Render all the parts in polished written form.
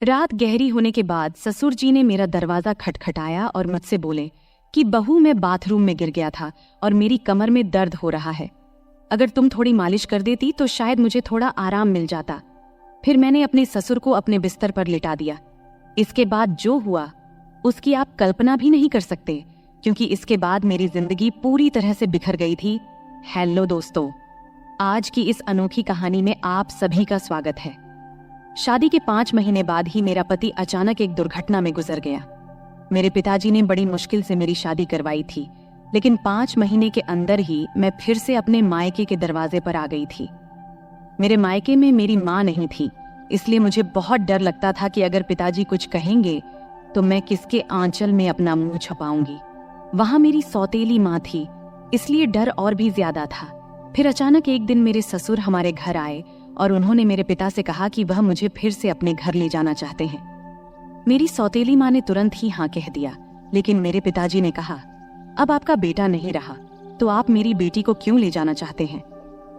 रात गहरी होने के बाद ससुर जी ने मेरा दरवाजा खटखटाया और मुझसे बोले कि बहू, मैं बाथरूम में गिर गया था और मेरी कमर में दर्द हो रहा है। अगर तुम थोड़ी मालिश कर देती तो शायद मुझे थोड़ा आराम मिल जाता। फिर मैंने अपने ससुर को अपने बिस्तर पर लिटा दिया। इसके बाद जो हुआ उसकी आप कल्पना भी नहीं कर सकते, क्योंकि इसके बाद मेरी जिंदगी पूरी तरह से बिखर गई थी। हेलो दोस्तों, आज की इस अनोखी कहानी में आप सभी का स्वागत है। शादी के 5 महीने बाद ही मेरा पति अचानक एक दुर्घटना में गुजर गया। मेरे पिताजी ने बड़ी मुश्किल से मेरी शादी करवाई थी, लेकिन 5 महीने के अंदर ही मैं फिर से अपने मायके के दरवाजे पर आ गई थी। मेरे मायके में मेरी माँ नहीं थी, इसलिए मुझे बहुत डर लगता था कि अगर पिताजी कुछ कहेंगे तो मैं किसके आंचल में अपना मुंह छुपाऊंगी। वहां मेरी सौतेली माँ थी, इसलिए डर और भी ज्यादा था। फिर अचानक एक दिन मेरे ससुर हमारे घर आए और उन्होंने मेरे पिता से कहा कि वह मुझे फिर से अपने घर ले जाना चाहते हैं। मेरी सौतेली माँ ने तुरंत ही हाँ कह दिया, लेकिन मेरे पिताजी ने कहा, अब आपका बेटा नहीं रहा तो आप मेरी बेटी को क्यों ले जाना चाहते हैं।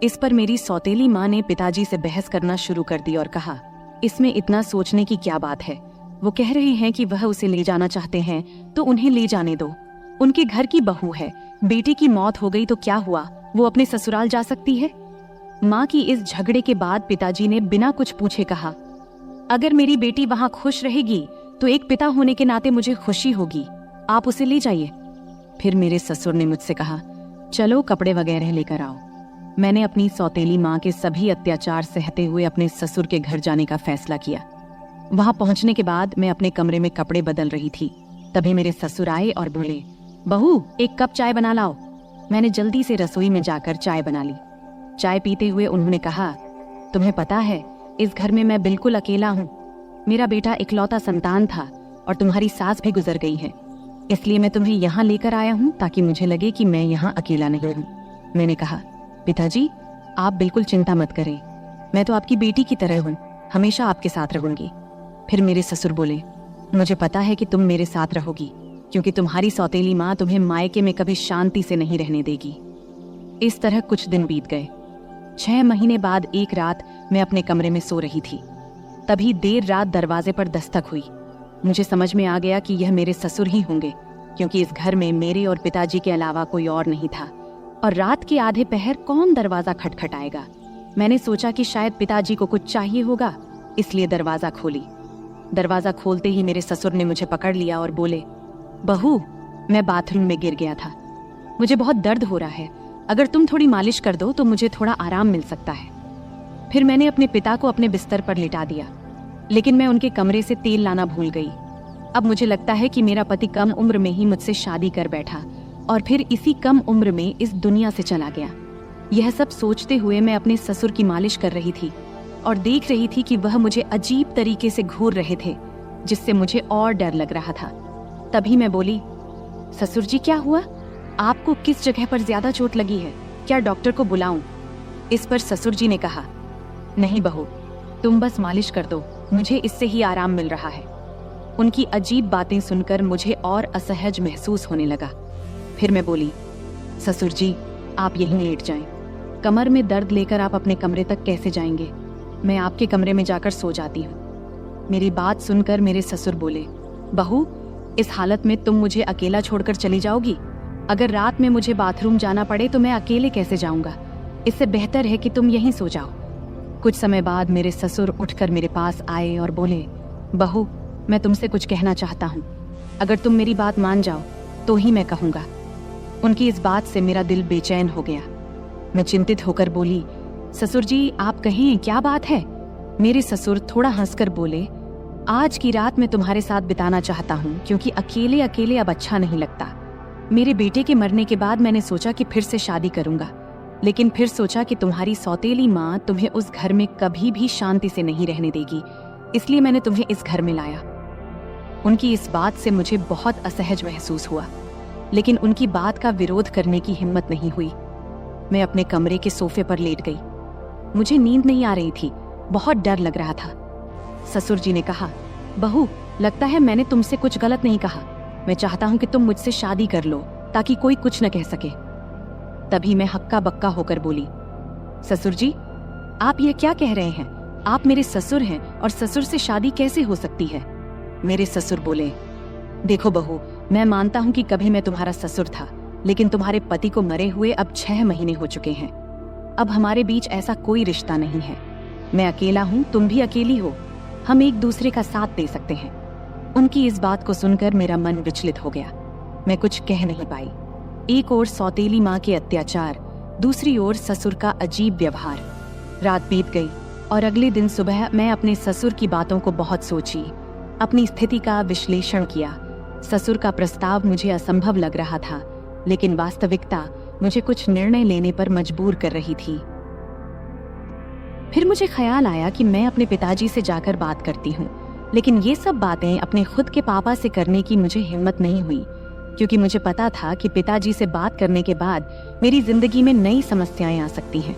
इस पर मेरी सौतेली माँ ने पिताजी से बहस करना शुरू कर दी और कहा, इसमें इतना सोचने की क्या बात है। वो कह रहे हैं कि वह उसे ले जाना चाहते हैं तो उन्हें ले जाने दो। उनके घर की बहू है, बेटी की मौत हो गई तो क्या हुआ, वो अपने ससुराल जा सकती है। माँ की इस झगड़े के बाद पिताजी ने बिना कुछ पूछे कहा, अगर मेरी बेटी वहां खुश रहेगी तो एक पिता होने के नाते मुझे खुशी होगी, आप उसे ले जाइए। फिर मेरे ससुर ने मुझसे कहा, चलो कपड़े वगैरह लेकर आओ। मैंने अपनी सौतेली माँ के सभी अत्याचार सहते हुए अपने ससुर के घर जाने का फैसला किया। वहां पहुंचने के बाद मैं अपने कमरे में कपड़े बदल रही थी, तभी मेरे ससुर आए और बोले, बहू एक कप चाय बना लाओ। मैंने जल्दी से रसोई में जाकर चाय बना ली। चाय पीते हुए उन्होंने कहा, तुम्हें पता है इस घर में मैं बिल्कुल अकेला हूँ। मेरा बेटा इकलौता संतान था और तुम्हारी सास भी गुजर गई है, इसलिए मैं तुम्हें यहाँ लेकर आया हूँ ताकि मुझे लगे कि मैं यहाँ अकेला नहीं हूँ। मैंने कहा, पिताजी आप बिल्कुल चिंता मत करें, मैं तो आपकी बेटी की तरह हूँ, हमेशा आपके साथ रहूंगी। फिर मेरे ससुर बोले, मुझे पता है कि तुम मेरे साथ रहोगी, क्योंकि तुम्हारी सौतेली माँ तुम्हें मायके में कभी शांति से नहीं रहने देगी। इस तरह कुछ दिन बीत गए। 6 महीने बाद एक रात मैं अपने कमरे में सो रही थी, तभी देर रात दरवाजे पर दस्तक हुई। मुझे समझ में आ गया कि यह मेरे ससुर ही होंगे, क्योंकि इस घर में मेरे और पिताजी के अलावा कोई और नहीं था, और रात के आधे पहर कौन दरवाजा खटखटाएगा। मैंने सोचा कि शायद पिताजी को कुछ चाहिए होगा, इसलिए दरवाजा खोली। दरवाजा खोलते ही मेरे ससुर ने मुझे पकड़ लिया और बोले, बहू मैं बाथरूम में गिर गया था, मुझे बहुत दर्द हो रहा है, अगर तुम थोड़ी मालिश कर दो तो मुझे थोड़ा आराम मिल सकता है। फिर मैंने अपने पिता को अपने बिस्तर पर लिटा दिया, लेकिन मैं उनके कमरे से तेल लाना भूल गई। अब मुझे लगता है कि मेरा पति कम उम्र में ही मुझसे शादी कर बैठा और फिर इसी कम उम्र में इस दुनिया से चला गया। यह सब सोचते हुए मैं अपने ससुर की मालिश कर रही थी और देख रही थी कि वह मुझे अजीब तरीके से घूर रहे थे, जिससे मुझे और डर लग रहा था। तभी मैं बोली, ससुर जी क्या हुआ, आपको किस जगह पर ज्यादा चोट लगी है, क्या डॉक्टर को बुलाऊं। इस पर ससुर जी ने कहा, नहीं बहू तुम बस मालिश कर दो, मुझे इससे ही आराम मिल रहा है। उनकी अजीब बातें सुनकर मुझे और असहज महसूस होने लगा। फिर मैं बोली, ससुर जी आप यहीं लेट जाएं, कमर में दर्द लेकर आप अपने कमरे तक कैसे जाएंगे, मैं आपके कमरे में जाकर सो जाती हूँ। मेरी बात सुनकर मेरे ससुर बोले, बहू इस हालत में तुम मुझे अकेला छोड़कर चली जाओगी, अगर रात में मुझे बाथरूम जाना पड़े तो मैं अकेले कैसे जाऊंगा, इससे बेहतर है कि तुम यहीं सो जाओ। कुछ समय बाद मेरे ससुर उठकर मेरे पास आए और बोले, बहू मैं तुमसे कुछ कहना चाहता हूँ, अगर तुम मेरी बात मान जाओ तो ही मैं कहूँगा। उनकी इस बात से मेरा दिल बेचैन हो गया। मैं चिंतित होकर बोली, ससुर जी आप कहें क्या बात है। मेरे ससुर थोड़ा हंसकर बोले, आज की रात मैं तुम्हारे साथ बिताना चाहता हूँ, क्योंकि अकेले अकेले अब अच्छा नहीं लगता। मेरे बेटे के मरने के बाद मैंने सोचा कि फिर से शादी करूंगा, लेकिन फिर सोचा कि तुम्हारी सौतेली माँ तुम्हें उस घर में कभी भी शांति से नहीं रहने देगी, इसलिए मैंने तुम्हें इस घर में लाया। उनकी इस बात से मुझे बहुत असहज महसूस हुआ, लेकिन उनकी बात का विरोध करने की हिम्मत नहीं हुई। मैं अपने कमरे के सोफे पर लेट गई। मुझे नींद नहीं आ रही थी, बहुत डर लग रहा था। ससुर जी ने कहा, बहू लगता है मैंने तुमसे कुछ गलत नहीं कहा, मैं चाहता हूं कि तुम मुझसे शादी कर लो ताकि कोई कुछ न कह सके। तभी मैं हक्का बक्का होकर बोली, ससुर जी आप यह क्या कह रहे हैं, आप मेरे ससुर हैं और ससुर से शादी कैसे हो सकती है? मेरे ससुर बोले, देखो बहू, मैं मानता हूँ कि कभी मैं तुम्हारा ससुर था, लेकिन तुम्हारे पति को मरे हुए अब 6 महीने हो चुके हैं। अब हमारे बीच ऐसा कोई रिश्ता नहीं है। मैं अकेला हूँ, तुम भी अकेली हो। हम एक दूसरे का साथ दे सकते हैं। उनकी इस बात को सुनकर मेरा मन विचलित हो गया। मैं कुछ कह नहीं पाई। एक ओर सौतेली माँ के अत्याचार, दूसरी ओर ससुर का अजीब व्यवहार। रात बीत गई और अगले दिन सुबह मैं अपने ससुर की बातों को बहुत सोची, अपनी स्थिति का विश्लेषण किया। ससुर का प्रस्ताव मुझे असंभव लग रहा था, लेकिन वास्तविकता मुझे कुछ निर्णय लेने पर मजबूर कर रही थी। फिर मुझे ख्याल आया कि मैं अपने पिताजी से जाकर बात करती हूँ, लेकिन ये सब बातें अपने खुद के पापा से करने की मुझे हिम्मत नहीं हुई, क्योंकि मुझे पता था कि पिताजी से बात करने के बाद मेरी जिंदगी में नई समस्याएं आ सकती हैं।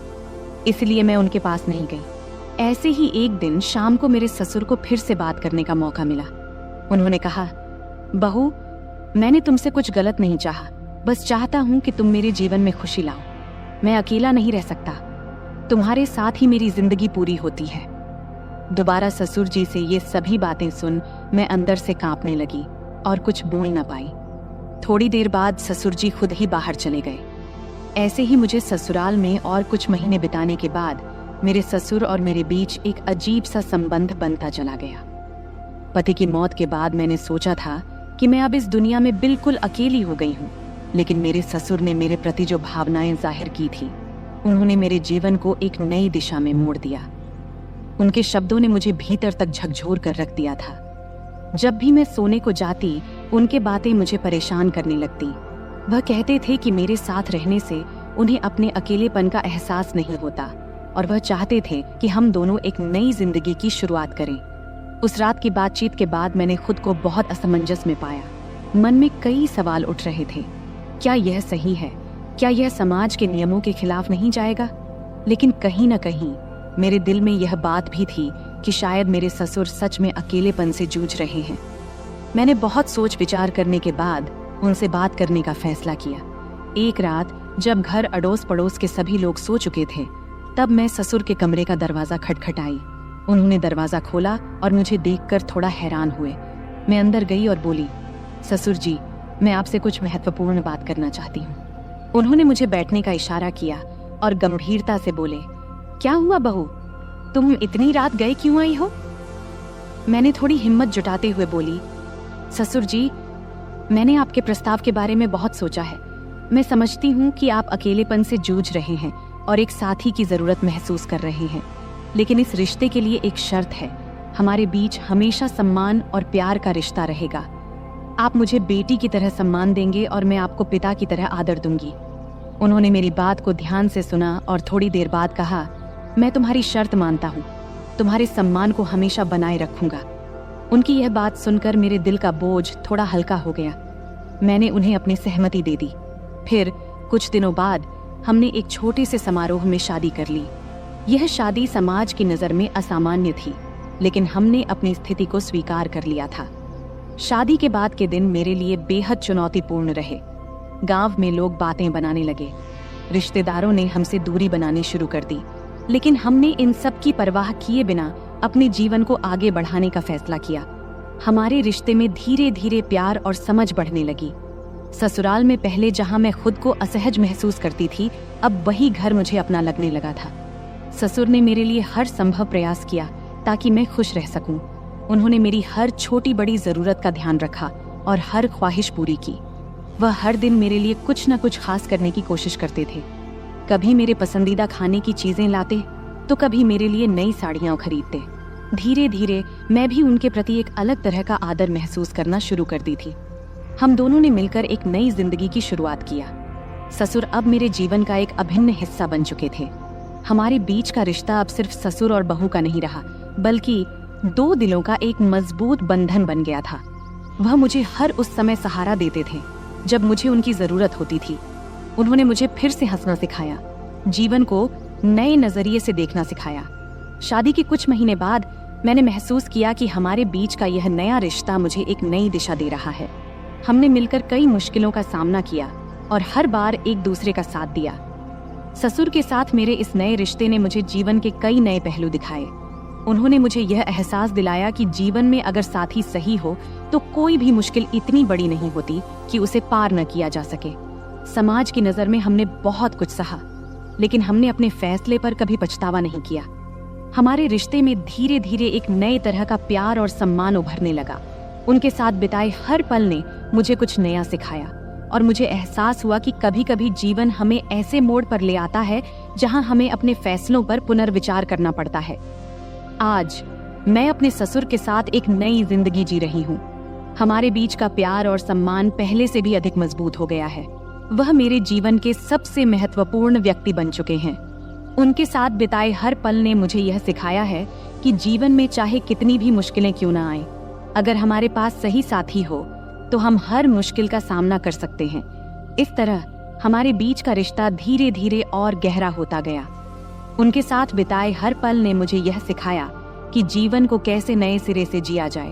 इसलिए मैं उनके पास नहीं गई। ऐसे ही एक दिन शाम को मेरे ससुर को फिर से बात करने का मौका मिला। उन्होंने कहा, बहू, मैंने तुमसे कुछ गलत नहीं चाहा, बस चाहता हूँ कि तुम मेरे जीवन में खुशी लाओ। मैं अकेला नहीं रह सकता, तुम्हारे साथ ही मेरी जिंदगी पूरी होती है। दोबारा ससुर जी से ये सभी बातें सुन मैं अंदर से कांपने लगी और कुछ बोल न पाई। थोड़ी देर बाद ससुर जी खुद ही बाहर चले गए। ऐसे ही मुझे ससुराल में और कुछ महीने बिताने के बाद मेरे ससुर और मेरे बीच एक अजीब सा संबंध बनता चला गया। पति की मौत के बाद मैंने सोचा था कि मैं अब इस दुनिया में बिल्कुल अकेली हो गई हूँ, लेकिन मेरे ससुर ने मेरे प्रति जो भावनाएं जाहिर की थी, उन्होंने मेरे जीवन को एक नई दिशा में मोड़ दिया। उनके शब्दों ने मुझे भीतर तक झकझोर कर रख दिया था। जब भी मैं सोने को जाती, उनके बातें मुझे परेशान करने लगती। वह कहते थे कि मेरे साथ रहने से उन्हें अपने अकेलेपन का एहसास नहीं होता और वह चाहते थे कि हम दोनों एक नई जिंदगी की शुरुआत करें। उस रात की बातचीत के बाद मैंने खुद को बहुत असमंजस में पाया। मन में कई सवाल उठ रहे थे। क्या यह सही है? क्या यह समाज के नियमों के खिलाफ नहीं जाएगा? लेकिन कहीं न कहीं मेरे दिल में यह बात भी थी कि शायद मेरे ससुर सच में अकेलेपन से जूझ रहे हैं। मैंने बहुत सोच विचार करने के बाद उनसे बात करने का फैसला किया। एक रात जब घर अड़ोस पड़ोस के सभी लोग सो चुके थे, तब मैं ससुर के कमरे का दरवाजा खटखटाई। उन्होंने दरवाजा खोला और मुझे देखकर थोड़ा हैरान हुए। मैं अंदर गई और बोली, ससुर जी, मैं आपसे कुछ महत्वपूर्ण बात करना चाहती हूँ। उन्होंने मुझे बैठने का इशारा किया और गंभीरता से बोले, क्या हुआ बहू, तुम इतनी रात गए क्यों आई हो? मैंने थोड़ी हिम्मत जुटाते हुए बोली, ससुर जी, मैंने आपके प्रस्ताव के बारे में बहुत सोचा है। मैं समझती हूँ कि आप अकेलेपन से जूझ रहे हैं और एक साथी की जरूरत महसूस कर रहे हैं, लेकिन इस रिश्ते के लिए एक शर्त है। हमारे बीच हमेशा सम्मान और प्यार का रिश्ता रहेगा। आप मुझे बेटी की तरह सम्मान देंगे और मैं आपको पिता की तरह आदर दूंगी। उन्होंने मेरी बात को ध्यान से सुना और थोड़ी देर बाद कहा, मैं तुम्हारी शर्त मानता हूँ, तुम्हारे सम्मान को हमेशा बनाए रखूंगा। उनकी यह बात सुनकर मेरे दिल का बोझ थोड़ा हल्का हो गया। मैंने उन्हें अपनी सहमति दे दी। फिर कुछ दिनों बाद हमने एक छोटे से समारोह में शादी कर ली। यह शादी समाज की नज़र में असामान्य थी, लेकिन हमने अपनी स्थिति को स्वीकार कर लिया था। शादी के बाद के दिन मेरे लिए बेहद चुनौतीपूर्ण रहे। गांव में लोग बातें बनाने लगे, रिश्तेदारों ने हमसे दूरी बनानी शुरू कर दी, लेकिन हमने इन सब की परवाह किए बिना अपने जीवन को आगे बढ़ाने का फैसला किया। हमारे रिश्ते में धीरे धीरे प्यार और समझ बढ़ने लगी। ससुराल में पहले जहां मैं खुद को असहज महसूस करती थी, अब वही घर मुझे अपना लगने लगा था। ससुर ने मेरे लिए हर संभव प्रयास किया ताकि मैं खुश रह सकूं। उन्होंने मेरी हर छोटी बड़ी जरूरत का ध्यान रखा और हर ख्वाहिश पूरी की। वह हर दिन मेरे लिए कुछ न कुछ खास करने की कोशिश करते थे। कभी मेरे पसंदीदा खाने की चीजें लाते, तो कभी मेरे लिए नई साड़ियां खरीदते। धीरे धीरे मैं भी उनके प्रति एक अलग तरह का आदर महसूस करना शुरू कर दी थी। हम दोनों ने मिलकर एक नई जिंदगी की शुरुआत किया। ससुर अब मेरे जीवन का एक अभिन्न हिस्सा बन चुके थे। हमारे बीच का रिश्ता अब सिर्फ ससुर और बहू का नहीं रहा, बल्कि दो दिलों का एक मजबूत बंधन बन गया था। वह मुझे हर उस समय सहारा देते थे जब मुझे उनकी जरूरत होती थी। उन्होंने मुझे फिर से हंसना सिखाया, जीवन को नए नजरिए से देखना सिखाया। शादी के कुछ महीने बाद मैंने महसूस किया कि हमारे बीच का यह नया रिश्ता मुझे एक नई दिशा दे रहा है। हमने मिलकर कई मुश्किलों का सामना किया और हर बार एक दूसरे का साथ दिया। ससुर के साथ मेरे इस नए रिश्ते ने मुझे जीवन के कई नए पहलू दिखाए। उन्होंने मुझे यह एहसास दिलाया कि जीवन में अगर साथी सही हो तो कोई भी मुश्किल इतनी बड़ी नहीं होती कि उसे पार न किया जा सके। समाज की नज़र में हमने बहुत कुछ सहा, लेकिन हमने अपने फैसले पर कभी पछतावा नहीं किया। हमारे रिश्ते में धीरे धीरे एक नए तरह का प्यार और सम्मान उभरने लगा। उनके साथ बिताए हर पल ने मुझे कुछ नया सिखाया और मुझे एहसास हुआ कि कभी कभी जीवन हमें ऐसे मोड़ पर ले आता है जहां हमें अपने फैसलों पर पुनर्विचार करना पड़ता है। आज मैं अपने ससुर के साथ एक नई जिंदगी जी रही हूँ। हमारे बीच का प्यार और सम्मान पहले से भी अधिक मजबूत हो गया है। वह मेरे जीवन के सबसे महत्वपूर्ण व्यक्ति बन चुके हैं। उनके साथ बिताए हर पल ने मुझे यह सिखाया है कि जीवन में चाहे कितनी भी मुश्किलें क्यों ना आए, अगर हमारे पास सही साथी हो तो हम हर मुश्किल का सामना कर सकते हैं। इस तरह हमारे बीच का रिश्ता धीरे धीरे और गहरा होता गया। उनके साथ बिताए हर पल ने मुझे यह सिखाया कि जीवन को कैसे नए सिरे से जिया जाए।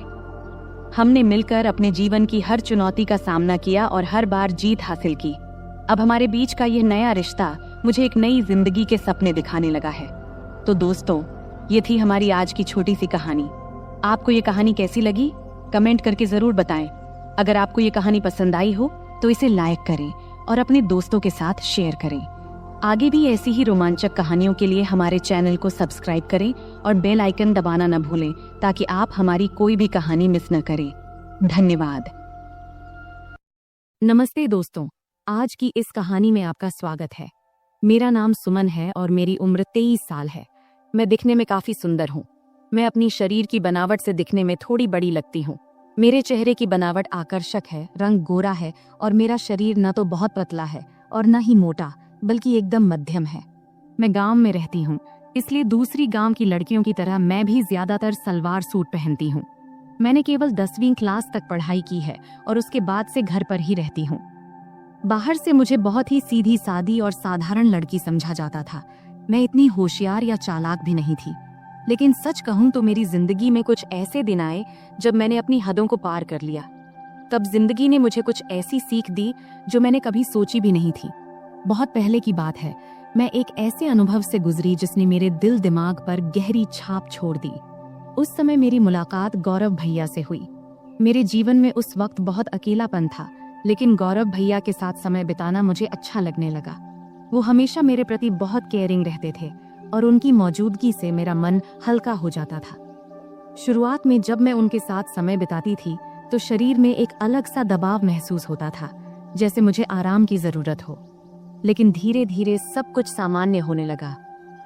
हमने मिलकर अपने जीवन की हर चुनौती का सामना किया और हर बार जीत हासिल की। अब हमारे बीच का यह नया रिश्ता मुझे एक नई जिंदगी के सपने दिखाने लगा है। तो दोस्तों, ये थी हमारी आज की छोटी सी कहानी। आपको ये कहानी कैसी लगी? कमेंट करके जरूर बताएं। अगर आपको ये कहानी पसंद आई हो तो इसे लाइक करें और अपने दोस्तों के साथ शेयर करें। आगे भी ऐसी ही रोमांचक कहानियों के लिए हमारे चैनल को सब्सक्राइब करें और बेल आइकन दबाना न भूलें ताकि आप हमारी कोई भी कहानी मिस न करें। धन्यवाद। नमस्ते दोस्तों, आज की इस कहानी में आपका स्वागत है। मेरा नाम सुमन है और मेरी उम्र 23 साल है। मैं दिखने में काफी सुंदर हूँ। मैं अपनी शरीर की बनावट से दिखने में थोड़ी बड़ी लगती हूँ। मेरे चेहरे की बनावट आकर्षक है, रंग गोरा है और मेरा शरीर न तो बहुत पतला है और न ही मोटा, बल्कि एकदम मध्यम है। मैं गांव में रहती हूँ, इसलिए दूसरी गांव की लड़कियों की तरह मैं भी ज्यादातर सलवार सूट पहनती हूँ। मैंने केवल 10वीं क्लास तक पढ़ाई की है और उसके बाद से घर पर ही रहती हूँ। बाहर से मुझे बहुत ही सीधी सादी और साधारण लड़की समझा जाता था। मैं इतनी होशियार या चालाक भी नहीं थी। लेकिन सच कहूं तो मेरी जिंदगी में कुछ ऐसे दिन आए जब मैंने अपनी हदों को पार कर लिया। तब जिंदगी ने मुझे कुछ ऐसी सीख दी जो मैंने कभी सोची भी नहीं थी। बहुत पहले की बात है, मैं एक ऐसे अनुभव से गुजरी जिसने मेरे दिल दिमाग पर गहरी छाप छोड़ दी। उस समय मेरी मुलाकात गौरव भैया से हुई। मेरे जीवन में उस वक्त बहुत अकेलापन था, लेकिन गौरव भैया के साथ समय बिताना मुझे अच्छा लगने लगा। वो हमेशा मेरे प्रति बहुत केयरिंग रहते थे और उनकी मौजूदगी से मेरा मन हल्का हो जाता था। शुरुआत में जब मैं उनके साथ समय बिताती थी तो शरीर में एक अलग सा दबाव महसूस होता था, जैसे मुझे आराम की जरूरत हो। लेकिन धीरे धीरे सब कुछ सामान्य होने लगा।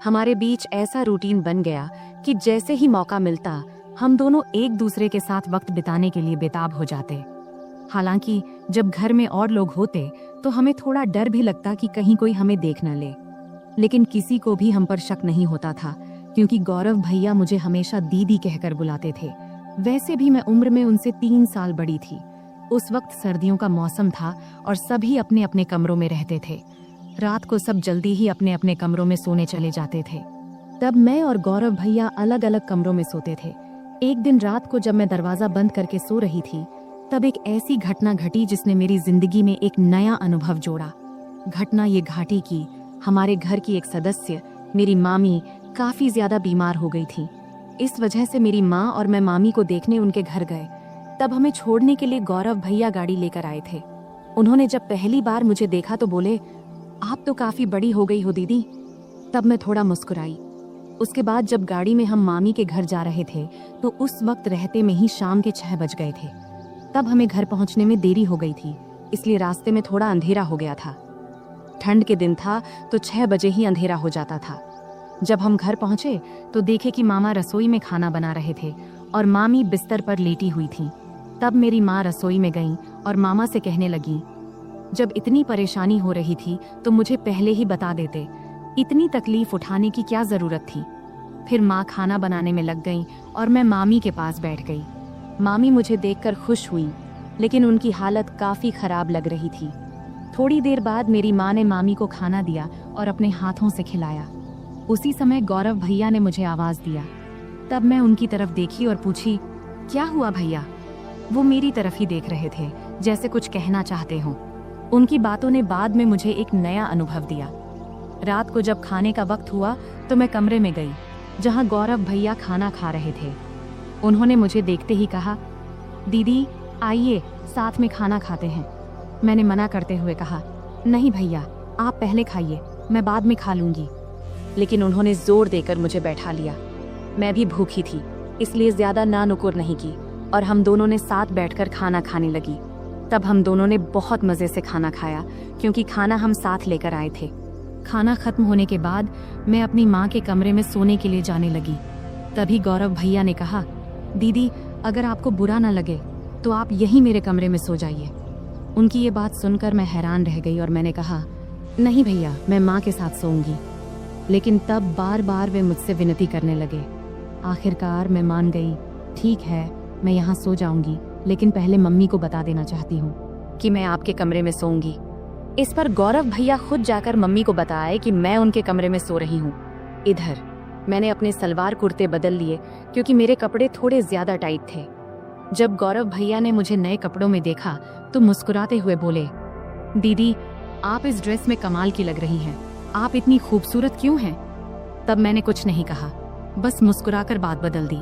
हमारे बीच ऐसा रूटीन बन गया कि जैसे ही मौका मिलता हम दोनों एक दूसरे के साथ वक्त बिताने के लिए बेताब हो जाते। हालांकि जब घर में और लोग होते तो हमें थोड़ा डर भी लगता कि कहीं कोई हमें देख न ले, लेकिन किसी को भी हम पर शक नहीं होता था क्योंकि गौरव भैया मुझे हमेशा दीदी कहकर बुलाते थे। वैसे भी मैं उम्र में उनसे 3 साल बड़ी थी। उस वक्त सर्दियों का मौसम था और सभी अपने अपने कमरों में रहते थे। रात को सब जल्दी ही अपने अपने कमरों में सोने चले जाते थे। तब मैं और गौरव भैया अलग अलग कमरों में सोते थे। एक दिन रात को जब मैं दरवाजा बंद करके सो रही थी तब एक ऐसी घटना घटी जिसने मेरी जिंदगी में एक नया अनुभव जोड़ा। घटना ये घाटी की हमारे घर की एक सदस्य, मेरी मामी, काफी ज्यादा बीमार हो गई थी। इस वजह से मेरी माँ और मैं मामी को देखने उनके घर गए। तब हमें छोड़ने के लिए गौरव भैया गाड़ी लेकर आए थे। उन्होंने जब पहली बार मुझे देखा तो बोले, आप तो काफी बड़ी हो गई हो दीदी। तब मैं थोड़ा मुस्कुराई। उसके बाद जब गाड़ी में हम मामी के घर जा रहे थे तो उस वक्त रहते में ही शाम के 6 बज गए थे। तब हमें घर पहुंचने में देरी हो गई थी, इसलिए रास्ते में थोड़ा अंधेरा हो गया था। ठंड के दिन था तो 6 बजे ही अंधेरा हो जाता था। जब हम घर पहुंचे तो देखे कि मामा रसोई में खाना बना रहे थे और मामी बिस्तर पर लेटी हुई थी। तब मेरी माँ रसोई में गई और मामा से कहने लगी, जब इतनी परेशानी हो रही थी तो मुझे पहले ही बता देते, इतनी तकलीफ उठाने की क्या जरूरत थी। फिर माँ खाना बनाने में लग गई और मैं मामी के पास बैठ गई। मामी मुझे देखकर खुश हुई, लेकिन उनकी हालत काफी खराब लग रही थी। थोड़ी देर बाद मेरी माँ ने मामी को खाना दिया और अपने हाथों से खिलाया। उसी समय गौरव भैया ने मुझे आवाज दिया। तब मैं उनकी तरफ देखी और पूछी, क्या हुआ भैया? वो मेरी तरफ ही देख रहे थे, जैसे कुछ कहना चाहते हों। उनकी बातों ने बाद में मुझे एक नया अनुभव दिया। रात को जब खाने का वक्त हुआ तो मैं कमरे में गई। जहां गौरव भैया खाना खा रहे थे। उन्होंने मुझे देखते ही कहा, दीदी आइए साथ में खाना खाते हैं। मैंने मना करते हुए कहा, नहीं भैया आप पहले खाइए, मैं बाद में खा लूंगी। लेकिन उन्होंने जोर देकर मुझे बैठा लिया। मैं भी भूखी थी, इसलिए ज्यादा ना नुकुर नहीं की और हम दोनों ने साथ बैठकर खाना खाने लगी। तब हम दोनों ने बहुत मजे से खाना खाया, क्योंकि खाना हम साथ लेकर आए थे। खाना खत्म होने के बाद मैं अपनी माँ के कमरे में सोने के लिए जाने लगी। तभी गौरव भैया ने कहा, दीदी अगर आपको बुरा ना लगे तो आप यहीं मेरे कमरे में सो जाइए। उनकी ये बात सुनकर मैं हैरान रह गई और मैंने कहा, नहीं भैया मैं माँ के साथ सोऊंगी। लेकिन तब बार बार वे मुझसे विनती करने लगे। आखिरकार मैं मान गई, ठीक है मैं यहाँ सो जाऊंगी, लेकिन पहले मम्मी को बता देना चाहती हूँ कि मैं आपके कमरे में सोऊंगी। इस पर गौरव भैया खुद जाकर मम्मी को बताए कि मैं उनके कमरे में सो रही हूँ। इधर मैंने अपने सलवार कुर्ते बदल लिए, क्योंकि मेरे कपड़े थोड़े ज्यादा टाइट थे। जब गौरव भैया ने मुझे नए कपड़ों में देखा तो मुस्कुराते हुए बोले, दीदी आप इस ड्रेस में कमाल की लग रही हैं, आप इतनी खूबसूरत क्यों हैं? तब मैंने कुछ नहीं कहा, बस मुस्कुराकर बात बदल दी।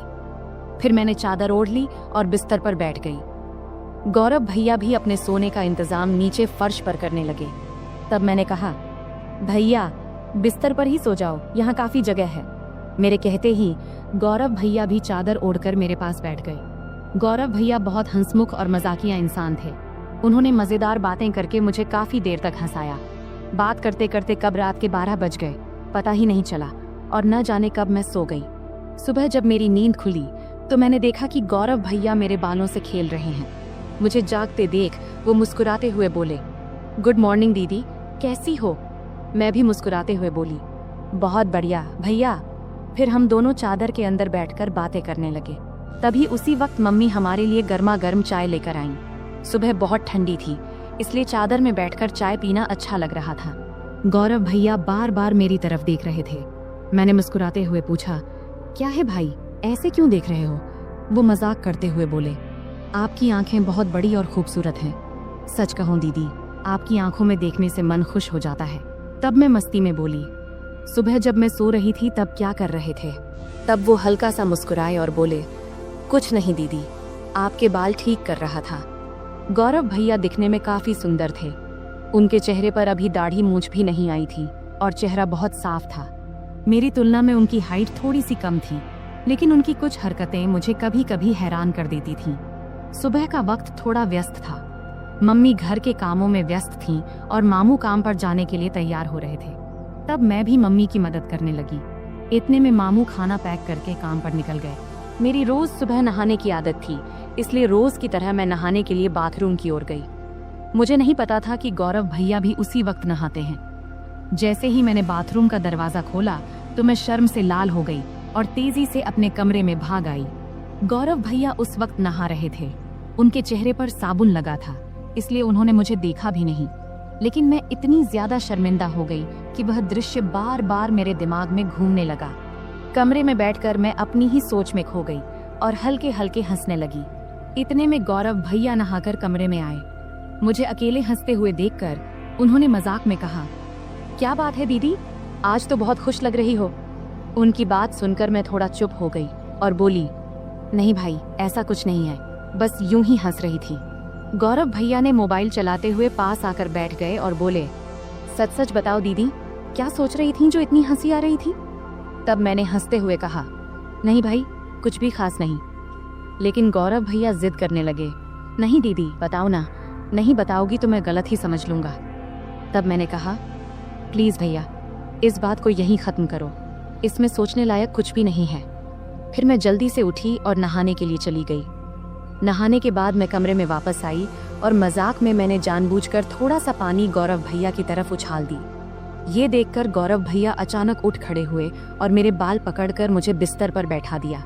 फिर मैंने चादर ओढ़ ली और बिस्तर पर बैठ गई। गौरव भैया भी अपने सोने का इंतजाम नीचे फर्श पर करने लगे। तब मैंने कहा, भैया बिस्तर पर ही सो जाओ, यहाँ काफी जगह है। मेरे कहते ही गौरव भैया भी चादर ओढ़कर मेरे पास बैठ गए। गौरव भैया बहुत हंसमुख और मजाकिया इंसान थे। उन्होंने मजेदार बातें करके मुझे काफी देर तक हंसाया। बात करते करते कब रात के 12 बज गए पता ही नहीं चला और न जाने कब मैं सो गई। सुबह जब मेरी नींद खुली तो मैंने देखा कि गौरव भैया मेरे बालों से खेल रहे हैं। मुझे जागते देख वो मुस्कुराते हुए बोले, गुड मॉर्निंग दीदी, कैसी हो? मैं भी मुस्कुराते हुए बोली, बहुत बढ़िया भैया। फिर हम दोनों चादर के अंदर बैठकर बातें करने लगे। तभी उसी वक्त मम्मी हमारे लिए गर्मा गर्म चाय लेकर आईं। सुबह बहुत ठंडी थी, इसलिए चादर में बैठकर चाय पीना अच्छा लग रहा था। गौरव भैया बार बार मेरी तरफ देख रहे थे। मैंने मुस्कुराते हुए पूछा, क्या है भाई, ऐसे क्यों देख रहे हो? वो मजाक करते हुए बोले, आपकी आंखें बहुत बड़ी और खूबसूरत हैं। सच कहूं दीदी, आपकी आंखों में देखने से मन खुश हो जाता है। तब मैं मस्ती में बोली, सुबह जब मैं सो रही थी तब क्या कर रहे थे? तब वो हल्का सा मुस्कुराए और बोले, कुछ नहीं दीदी, आपके बाल ठीक कर रहा था। गौरव भैया दिखने में काफी सुंदर थे। उनके चेहरे पर अभी दाढ़ी मूंछ भी नहीं आई थी और चेहरा बहुत साफ था। मेरी तुलना में उनकी हाइट थोड़ी सी कम थी, लेकिन उनकी कुछ हरकतें मुझे कभी कभी हैरान कर देती थीं। सुबह का वक्त थोड़ा व्यस्त था। मम्मी घर के कामों में व्यस्त थीं और मामू काम पर जाने के लिए तैयार हो रहे थे। तब मैं भी मम्मी की मदद करने लगी। इतने में मामू खाना पैक करके काम पर निकल गए। मेरी रोज सुबह नहाने की आदत थी, इसलिए रोज की तरह मैं नहाने के लिए बाथरूम की ओर गई। मुझे नहीं पता था कि गौरव भैया भी उसी वक्त नहाते हैं। जैसे ही मैंने बाथरूम का दरवाजा खोला तो मैं शर्म से लाल हो गई और तेजी से अपने कमरे में भाग आई। गौरव भैया उस वक्त नहा रहे थे। उनके चेहरे पर साबुन लगा था, इसलिए उन्होंने मुझे देखा भी नहीं। लेकिन मैं इतनी ज्यादा शर्मिंदा हो गई कि वह दृश्य बार बार मेरे दिमाग में घूमने लगा। कमरे में बैठकर मैं अपनी ही सोच में खो गई और हल्के हल्के हंसने लगी। इतने में गौरव भैया नहाकर कमरे में आए। मुझे अकेले हंसते हुए देखकर उन्होंने मजाक में कहा, क्या बात है दीदी, आज तो बहुत खुश लग रही हो। उनकी बात सुनकर मैं थोड़ा चुप हो गई और बोली, नहीं भाई, ऐसा कुछ नहीं है, बस यूं ही हंस रही थी। गौरव भैया ने मोबाइल चलाते हुए पास आकर बैठ गए और बोले, सच सच बताओ दीदी, क्या सोच रही थी जो इतनी हंसी आ रही थी? तब मैंने हंसते हुए कहा, नहीं भाई, कुछ भी खास नहीं। लेकिन गौरव भैया जिद करने लगे, नहीं दीदी बताओ ना, नहीं बताओगी तो मैं गलत ही समझ लूंगा। तब मैंने कहा, प्लीज भैया, इस बात को यहीं खत्म करो, इसमें सोचने लायक कुछ भी नहीं है। फिर मैं जल्दी से उठी और नहाने के लिए चली गई। नहाने के बाद मैं कमरे में वापस आई और मजाक में मैंने जानबूझकर थोड़ा सा पानी गौरव भैया की तरफ उछाल दी। ये देखकर गौरव भैया अचानक उठ खड़े हुए और मेरे बाल पकड़कर मुझे बिस्तर पर बैठा दिया।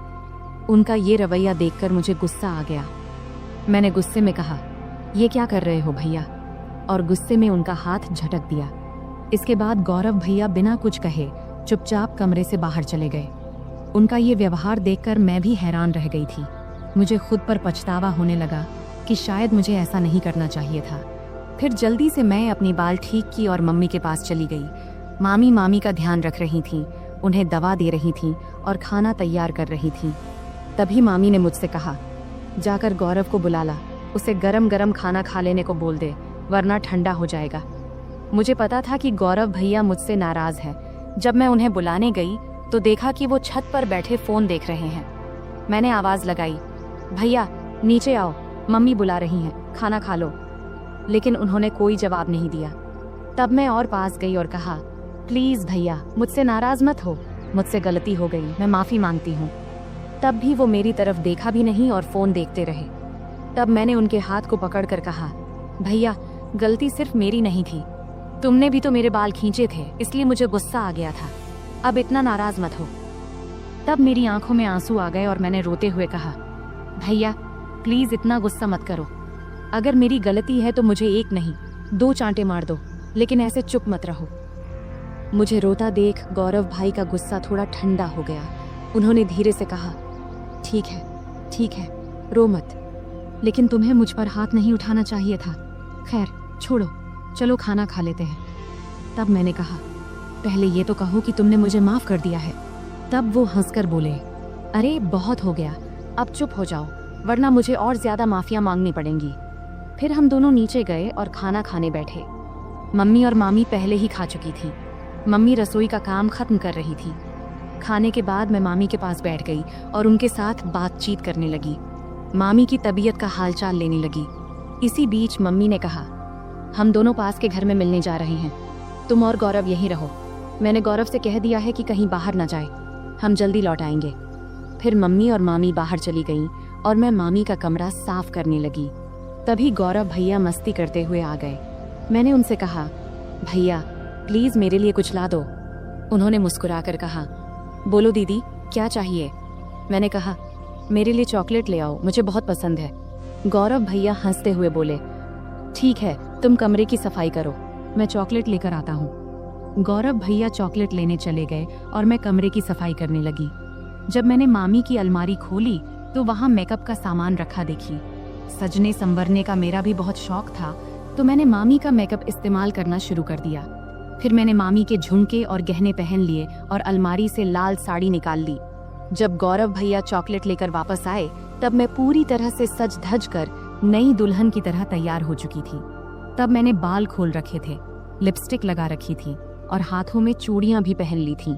उनका ये रवैया देखकर मुझे गुस्सा आ गया। मैंने गुस्से में कहा, ये क्या कर रहे हो भैया? और गुस्से में उनका हाथ झटक दिया। इसके बाद गौरव भैया बिना कुछ कहे चुपचाप कमरे से बाहर चले गए। उनका ये व्यवहार देखकर मैं भी हैरान रह गई थी। मुझे खुद पर पछतावा होने लगा कि शायद मुझे ऐसा नहीं करना चाहिए था। फिर जल्दी से मैं अपनी बाल ठीक की और मम्मी के पास चली गई। मामी का ध्यान रख रही थीं। उन्हें दवा दे रही थीं और खाना तैयार कर रही थीं। तभी मामी ने मुझसे कहा, जाकर गौरव को बुला ला, उसे गरम गरम खाना खा लेने को बोल दे, वरना ठंडा हो जाएगा। मुझे पता था कि गौरव भैया मुझसे नाराज है। जब मैं उन्हें बुलाने गई तो देखा कि वो छत पर बैठे फोन देख रहे हैं। मैंने आवाज लगाई, भैया नीचे आओ, मम्मी बुला रही हैं, खाना खा लो। लेकिन उन्होंने कोई जवाब नहीं दिया। तब मैं और पास गई और कहा, प्लीज भैया मुझसे नाराज मत हो, मुझसे गलती हो गई, मैं माफी मांगती हूँ। तब भी वो मेरी तरफ देखा भी नहीं और फोन देखते रहे। तब मैंने उनके हाथ को पकड़कर कहा, भैया गलती सिर्फ मेरी नहीं थी, तुमने भी तो मेरे बाल खींचे थे, इसलिए मुझे गुस्सा आ गया था, अब इतना नाराज मत हो। तब मेरी आंखों में आंसू आ गए और मैंने रोते हुए कहा, भैया प्लीज इतना गुस्सा मत करो, अगर मेरी गलती है तो मुझे एक नहीं 2 चांटे मार दो, लेकिन ऐसे चुप मत रहो। मुझे रोता देख गौरव भाई का गुस्सा थोड़ा ठंडा हो गया। उन्होंने धीरे से कहा, ठीक है, रो मत, लेकिन तुम्हें मुझ पर हाथ नहीं उठाना चाहिए था। खैर छोड़ो, चलो खाना खा लेते हैं। तब मैंने कहा, पहले ये तो कहो कि तुमने मुझे माफ कर दिया है। तब वो हंसकर बोले, अरे बहुत हो गया, अब चुप हो जाओ, वरना मुझे और ज्यादा माफिया मांगनी पड़ेंगी। फिर हम दोनों नीचे गए और खाना खाने बैठे। मम्मी और मामी पहले ही खा चुकी थी। मम्मी रसोई का काम खत्म कर रही थी। खाने के बाद मैं मामी के पास बैठ गई और उनके साथ बातचीत करने लगी। मामी की तबीयत का हालचाल लेने लगी। इसी बीच मम्मी ने कहा, हम दोनों पास के घर में मिलने जा रहे हैं, तुम और गौरव यहीं रहो। मैंने गौरव से कह दिया है कि कहीं बाहर ना जाए, हम जल्दी लौट आएंगे। फिर मम्मी और मामी बाहर चली गईं और मैं मामी का कमरा साफ करने लगी। तभी गौरव भैया मस्ती करते हुए आ गए। मैंने उनसे कहा, भैया प्लीज मेरे लिए कुछ ला दो। उन्होंने मुस्कुराकर कहा, बोलो दीदी क्या चाहिए। मैंने कहा, मेरे लिए चॉकलेट ले आओ, मुझे बहुत पसंद है। गौरव भैया हंसते हुए बोले, ठीक है, तुम कमरे की सफाई करो, मैं चॉकलेट लेकर आता हूँ। गौरव भैया चॉकलेट लेने चले गए और मैं कमरे की सफाई करने लगी। जब मैंने मामी की अलमारी खोली तो वहाँ मेकअप का सामान रखा देखी। सजने संवरने का मेरा भी बहुत शौक था, तो मैंने मामी का मेकअप इस्तेमाल करना शुरू कर दिया। फिर मैंने मामी के झुमके और गहने पहन लिए और अलमारी से लाल साड़ी निकाल ली। जब गौरव भैया चॉकलेट लेकर वापस आए तब मैं पूरी तरह से सज धज कर नई दुल्हन की तरह तैयार हो चुकी थी। तब मैंने बाल खोल रखे थे, लिपस्टिक लगा रखी थी और हाथों में चूड़ियां भी पहन ली थीं।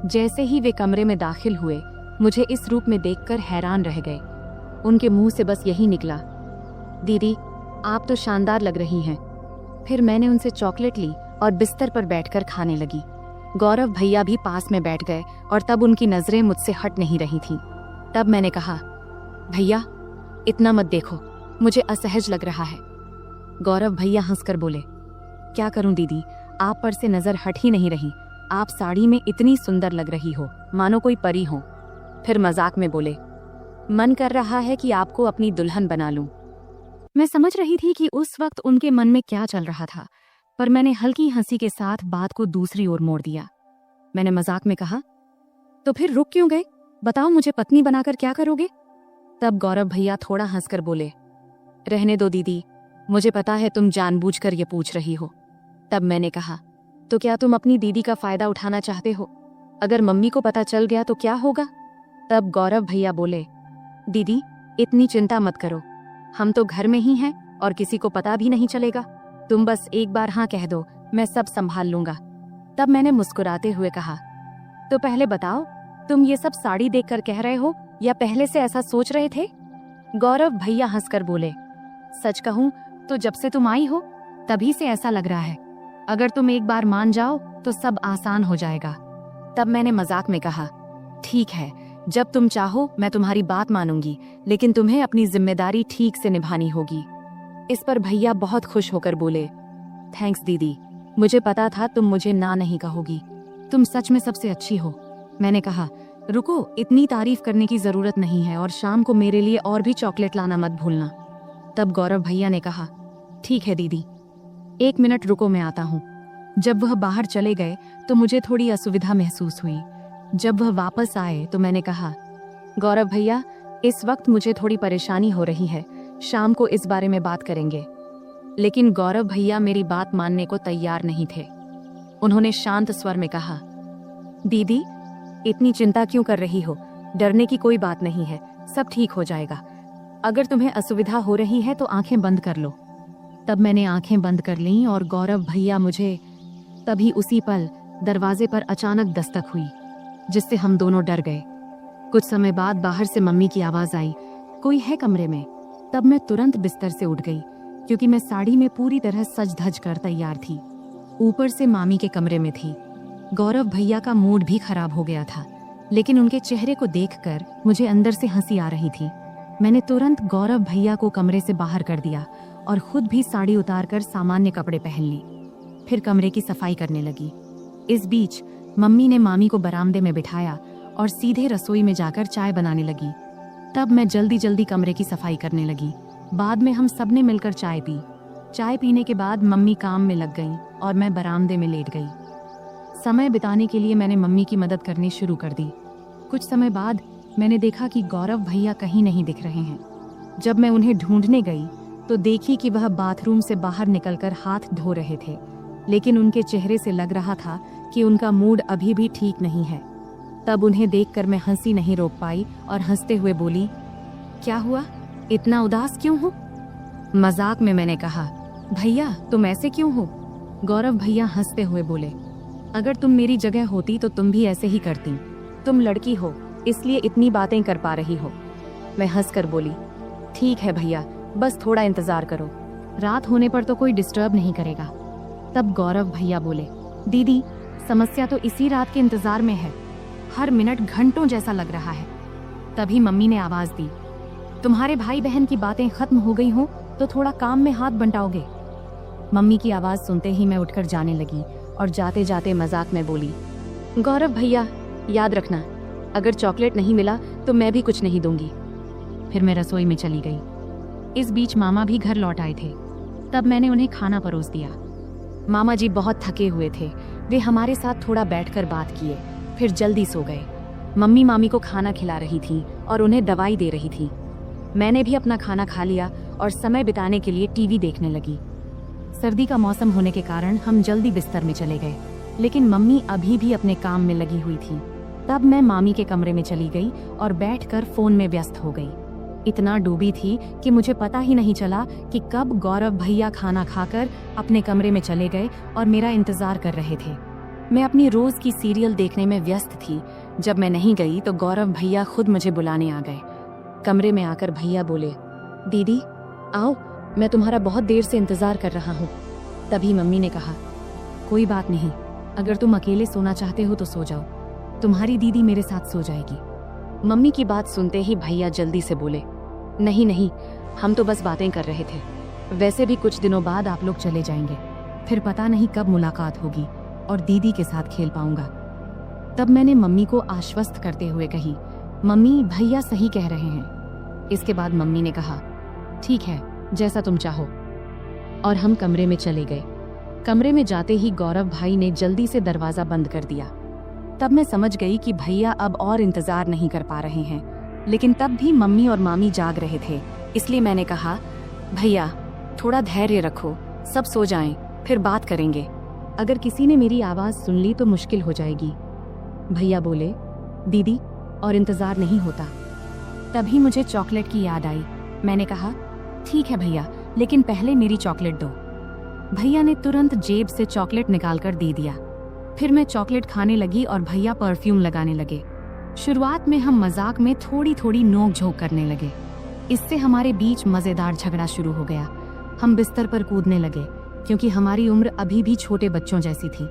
जैसे ही वे कमरे में दाखिल हुए, मुझे इस रूप में देखकर हैरान रह गए। उनके मुंह से बस यही निकला, दीदी आप तो शानदार लग रही हैं। फिर मैंने उनसे चॉकलेट ली और बिस्तर पर बैठकर खाने लगी। गौरव भैया भी पास में बैठ गए और तब उनकी नजरें मुझसे हट नहीं रही थीं। तब मैंने कहा, भैया इतना मत देखो, मुझे असहज लग रहा है। गौरव भैया हंसकर बोले, क्या करूं दीदी, आप पर से नजर हट ही नहीं रही, आप साड़ी में इतनी सुंदर लग रही हो, मानो कोई परी हो। फिर मजाक में बोले, मन कर रहा है कि आपको अपनी दुल्हन बना लूं। मैं समझ रही थी कि उस वक्त उनके मन में क्या चल रहा था, पर मैंने हल्की हंसी के साथ बात को दूसरी ओर मोड़ दिया। मैंने मजाक में कहा, तो फिर रुक क्यों गए, बताओ मुझे पत्नी बनाकर क्या करोगे। तब गौरव भैया थोड़ा हंसकर बोले, रहने दो दीदी, मुझे पता है तुम जानबूझकर ये पूछ रही हो। तब मैंने कहा, तो क्या तुम अपनी दीदी का फायदा उठाना चाहते हो, अगर मम्मी को पता चल गया तो क्या होगा। तब गौरव भैया बोले, दीदी इतनी चिंता मत करो, हम तो घर में ही हैं और किसी को पता भी नहीं चलेगा, तुम बस एक बार हाँ कह दो, मैं सब संभाल लूंगा। तब मैंने मुस्कुराते हुए कहा, तो पहले बताओ तुम ये सब साड़ी देखकर कह रहे हो या पहले से ऐसा सोच रहे थे। गौरव भैया हंसकर बोले, सच कहूं तो जब से तुम आई हो तभी से ऐसा लग रहा है, अगर तुम एक बार मान जाओ तो सब आसान हो जाएगा। तब मैंने मजाक में कहा, ठीक है, जब तुम चाहो मैं तुम्हारी बात मानूंगी, लेकिन तुम्हें अपनी जिम्मेदारी ठीक से निभानी होगी। इस पर भैया बहुत खुश होकर बोले, थैंक्स दीदी, मुझे पता था तुम मुझे ना नहीं कहोगी, तुम सच में सबसे अच्छी हो। मैंने कहा, रुको, इतनी तारीफ करने की जरूरत नहीं है और शाम को मेरे लिए और भी चॉकलेट लाना मत भूलना। तब गौरव भैया ने कहा, ठीक है दीदी, 1 मिनट रुको, मैं आता हूँ। जब वह बाहर चले गए तो मुझे थोड़ी असुविधा महसूस हुई। जब वह वापस आए तो मैंने कहा, गौरव भैया इस वक्त मुझे थोड़ी परेशानी हो रही है, शाम को इस बारे में बात करेंगे। लेकिन गौरव भैया मेरी बात मानने को तैयार नहीं थे। उन्होंने शांत स्वर में कहा, दीदी, इतनी चिंता क्यों कर रही हो? डरने की कोई बात नहीं है, सब ठीक हो जाएगा। अगर तुम्हें असुविधा हो रही है तो आंखें बंद कर लो। तब मैंने आंखें बंद कर लीं और गौरव भैया मुझे तभी उसी पल दरवाजे पर अचानक दस्तक हुई, जिससे हम दोनों डर गए। कुछ समय बाद बाहर से मम्मी की आवाज आई, कोई है कमरे में? तब मैं तुरंत बिस्तर से उठ गई, क्योंकि मैं साड़ी में पूरी तरह सज धज कर तैयार थी। ऊपर से मामी के कमरे में थी। गौरव भैया का मूड भी खराब हो गया था, लेकिन उनके चेहरे को देखकर मुझे अंदर से हंसी आ रही थी। मैंने तुरंत गौरव भैया को कमरे से बाहर कर दिया और खुद भी साड़ी उतारकर सामान्य कपड़े पहन ली। फिर कमरे की सफाई करने लगी। इस बीच मम्मी ने मामी को बरामदे में बिठाया और सीधे रसोई में जाकर चाय बनाने लगी। तब मैं जल्दी जल्दी कमरे की सफाई करने लगी। बाद में हम सबने मिलकर चाय पी। चाय पीने के बाद मम्मी काम में लग गईं और मैं बरामदे में लेट गई। समय बिताने के लिए मैंने मम्मी की मदद करनी शुरू कर दी। कुछ समय बाद मैंने देखा कि गौरव भैया कहीं नहीं दिख रहे हैं। जब मैं उन्हें ढूंढने गई तो देखी कि वह बाथरूम से बाहर निकलकर हाथ धो रहे थे, लेकिन उनके चेहरे से लग रहा था कि उनका मूड अभी भी ठीक नहीं है। तब उन्हें देखकर मैं हंसी नहीं रोक पाई और हंसते हुए बोली, क्या हुआ, इतना उदास क्यों हो? मजाक में मैंने कहा, भैया तुम ऐसे क्यों हो? गौरव भैया हंसते हुए बोले, अगर तुम मेरी जगह होती तो तुम भी ऐसे ही करती। तुम लड़की हो, इसलिए इतनी बातें कर पा रही हो। मैं हंसकर बोली, ठीक है भैया, बस थोड़ा इंतजार करो, रात होने पर तो कोई डिस्टर्ब नहीं करेगा। तब गौरव भैया बोले, दीदी समस्या तो इसी रात के इंतजार में है, हर मिनट घंटों जैसा लग रहा है। तभी मम्मी ने आवाज दी, तुम्हारे भाई बहन की बातें खत्म हो गई हो तो थोड़ा काम में हाथ बंटाओगे? मम्मी की आवाज सुनते ही मैं उठकर जाने लगी और जाते जाते मजाक में बोली, गौरव भैया याद रखना, अगर चॉकलेट नहीं मिला तो मैं भी कुछ नहीं दूंगी। फिर मैं रसोई में चली गई। इस बीच मामा भी घर लौट आए थे। तब मैंने उन्हें खाना परोस दिया। मामा जी बहुत थके हुए थे, वे हमारे साथ थोड़ा बैठकर बात किए, फिर जल्दी सो गए। मम्मी मामी को खाना खिला रही थी और उन्हें दवाई दे रही थी। मैंने भी अपना खाना खा लिया और समय बिताने के लिए टीवी देखने लगी। सर्दी का मौसम होने के कारण हम जल्दी बिस्तर में चले गए, लेकिन मम्मी अभी भी अपने काम में लगी हुई थी। तब मैं मामी के कमरे में चली गई और बैठकर फोन में व्यस्त हो गई। इतना डूबी थी कि मुझे पता ही नहीं चला कि कब गौरव भैया खाना खाकर अपने कमरे में चले गए और मेरा इंतजार कर रहे थे। मैं अपनी रोज की सीरियल देखने में व्यस्त थी। जब मैं नहीं गई तो गौरव भैया खुद मुझे बुलाने आ गए। कमरे में आकर भैया बोले, दीदी आओ, मैं तुम्हारा बहुत देर से इंतजार कर रहा हूँ। तभी मम्मी ने कहा, कोई बात नहीं, अगर तुम अकेले सोना चाहते हो तो सो जाओ, तुम्हारी दीदी मेरे साथ सो जाएगी। मम्मी की बात सुनते ही भैया जल्दी से बोले, नहीं नहीं, हम तो बस बातें कर रहे थे, वैसे भी कुछ दिनों बाद आप लोग चले जाएंगे, फिर पता नहीं कब मुलाकात होगी और दीदी के साथ खेल पाऊंगा। तब मैंने मम्मी को आश्वस्त करते हुए कही, मम्मी भैया सही कह रहे हैं। इसके बाद मम्मी ने कहा, ठीक है, जैसा तुम चाहो, और हम कमरे में चले गए। कमरे में जाते ही गौरव भाई ने जल्दी से दरवाजा बंद कर दिया। तब मैं समझ गई कि भैया अब और इंतजार नहीं कर पा रहे हैं, लेकिन तब भी मम्मी और मामी जाग रहे थे, इसलिए मैंने कहा, भैया थोड़ा धैर्य रखो, सब सो जाएं, फिर बात करेंगे। अगर किसी ने मेरी आवाज सुन ली तो मुश्किल हो जाएगी। भैया बोले, दीदी और इंतजार नहीं होता। तभी मुझे चॉकलेट की याद आई। मैंने कहा, ठीक है भैया, लेकिन पहले मेरी चॉकलेट दो। भैया ने तुरंत जेब से चॉकलेट निकालकर दे दिया। फिर मैं चॉकलेट खाने लगी और भैया परफ्यूम लगाने लगे। शुरुआत में हम मजाक में थोड़ी थोड़ी नोक झोंक करने लगे। इससे हमारे बीच मजेदार झगड़ा शुरू हो गया। हम बिस्तर पर कूदने लगे, क्योंकि हमारी उम्र अभी भी छोटे बच्चों जैसी थी।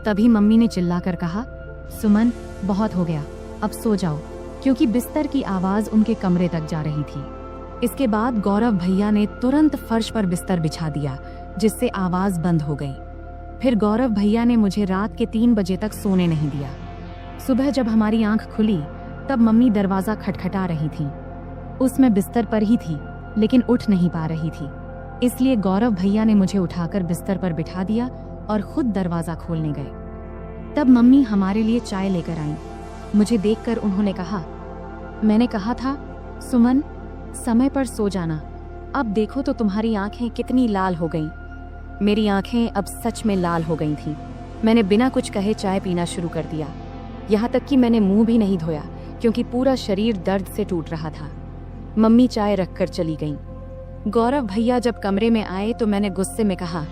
तभी मम्मी ने चिल्लाकर कहा, सुमन बहुत हो गया, अब सो जाओ, क्योंकि बिस्तर की आवाज उनके कमरे तक जा रही थी। इसके बाद गौरव भैया ने तुरंत फर्श पर बिस्तर बिछा दिया, जिससे आवाज बंद हो गई। फिर गौरव भैया ने मुझे रात के 3 बजे तक सोने नहीं दिया। सुबह जब हमारी आंख खुली तब मम्मी दरवाजा खटखटा रही थी। उसमें बिस्तर पर ही थी, लेकिन उठ नहीं पा रही थी, इसलिए गौरव भैया ने मुझे उठाकर बिस्तर पर बिठा दिया और खुद दरवाजा खोलने गए। तब मम्मी हमारे लिए चाय लेकर आईं। मुझे देखकर उन्होंने कहा, मैंने कहा था सुमन समय पर सो जाना, अब देखो तो तुम्हारी आंखें कितनी लाल हो गईं। मेरी आंखें अब सच में लाल हो गई थीं। मैंने बिना कुछ कहे चाय पीना शुरू कर दिया। यहाँ तक कि मैंने मुंह भी नहीं धोया क्योंकि पूरा शरीर दर्द से टूट रहा था। मम्मी चाय रखकर चली गईं। गौरव भैया जब कमरे में आए तो मैंने गुस्से में कहा,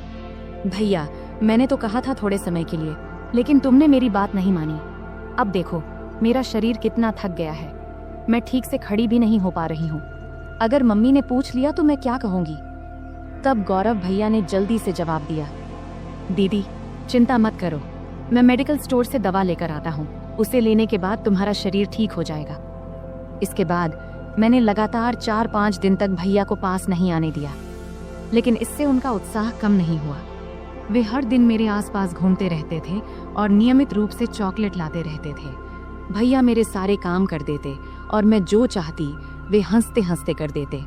भैया मैंने तो कहा था थोड़े समय के लिए, लेकिन तुमने मेरी बात नहीं मानी। अब देखो मेरा शरीर कितना थक गया है, मैं ठीक से खड़ी भी नहीं हो पा रही हूँ। अगर मम्मी ने पूछ लिया तो मैं क्या कहूँगी? तब गौरव भैया ने जल्दी से जवाब दिया, दीदी चिंता मत करो, मैं मेडिकल स्टोर से दवा लेकर आता हूँ, उसे लेने के बाद तुम्हारा शरीर ठीक हो जाएगा। इसके बाद मैंने लगातार 4-5 दिन तक भैया को पास नहीं आने दिया, लेकिन इससे उनका उत्साह कम नहीं हुआ। वे हर दिन मेरे आसपास घूमते रहते थे और नियमित रूप से चॉकलेट लाते रहते थे। भैया मेरे सारे काम कर देते और मैं जो चाहती वे हंसते हंसते कर देते।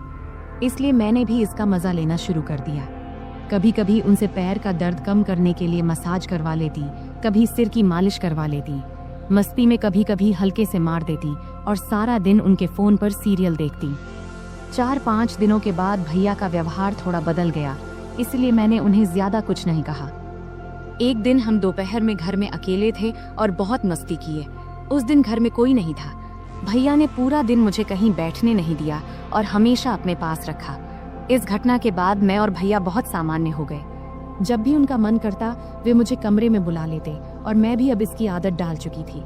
इसलिए मैंने भी इसका मजा लेना शुरू कर दिया। कभी कभी उनसे पैर का दर्द कम करने के लिए मसाज करवा लेती, कभी सिर की मालिश करवा लेती, मस्ती में कभी कभी हल्के से मार देती और सारा दिन उनके फोन पर सीरियल देखती। 4-5 दिनों के बाद भैया का व्यवहार थोड़ा बदल गया, इसलिए मैंने उन्हें ज्यादा कुछ नहीं कहा। एक दिन हम दोपहर में घर में अकेले थे और बहुत मस्ती किए। उस दिन घर में कोई नहीं था। भैया ने पूरा दिन मुझे कहीं बैठने नहीं दिया और हमेशा अपने पास रखा। इस घटना के बाद मैं और भैया बहुत सामान्य हो गए। जब भी उनका मन करता वे मुझे कमरे में बुला लेते और मैं भी अब इसकी आदत डाल चुकी थी।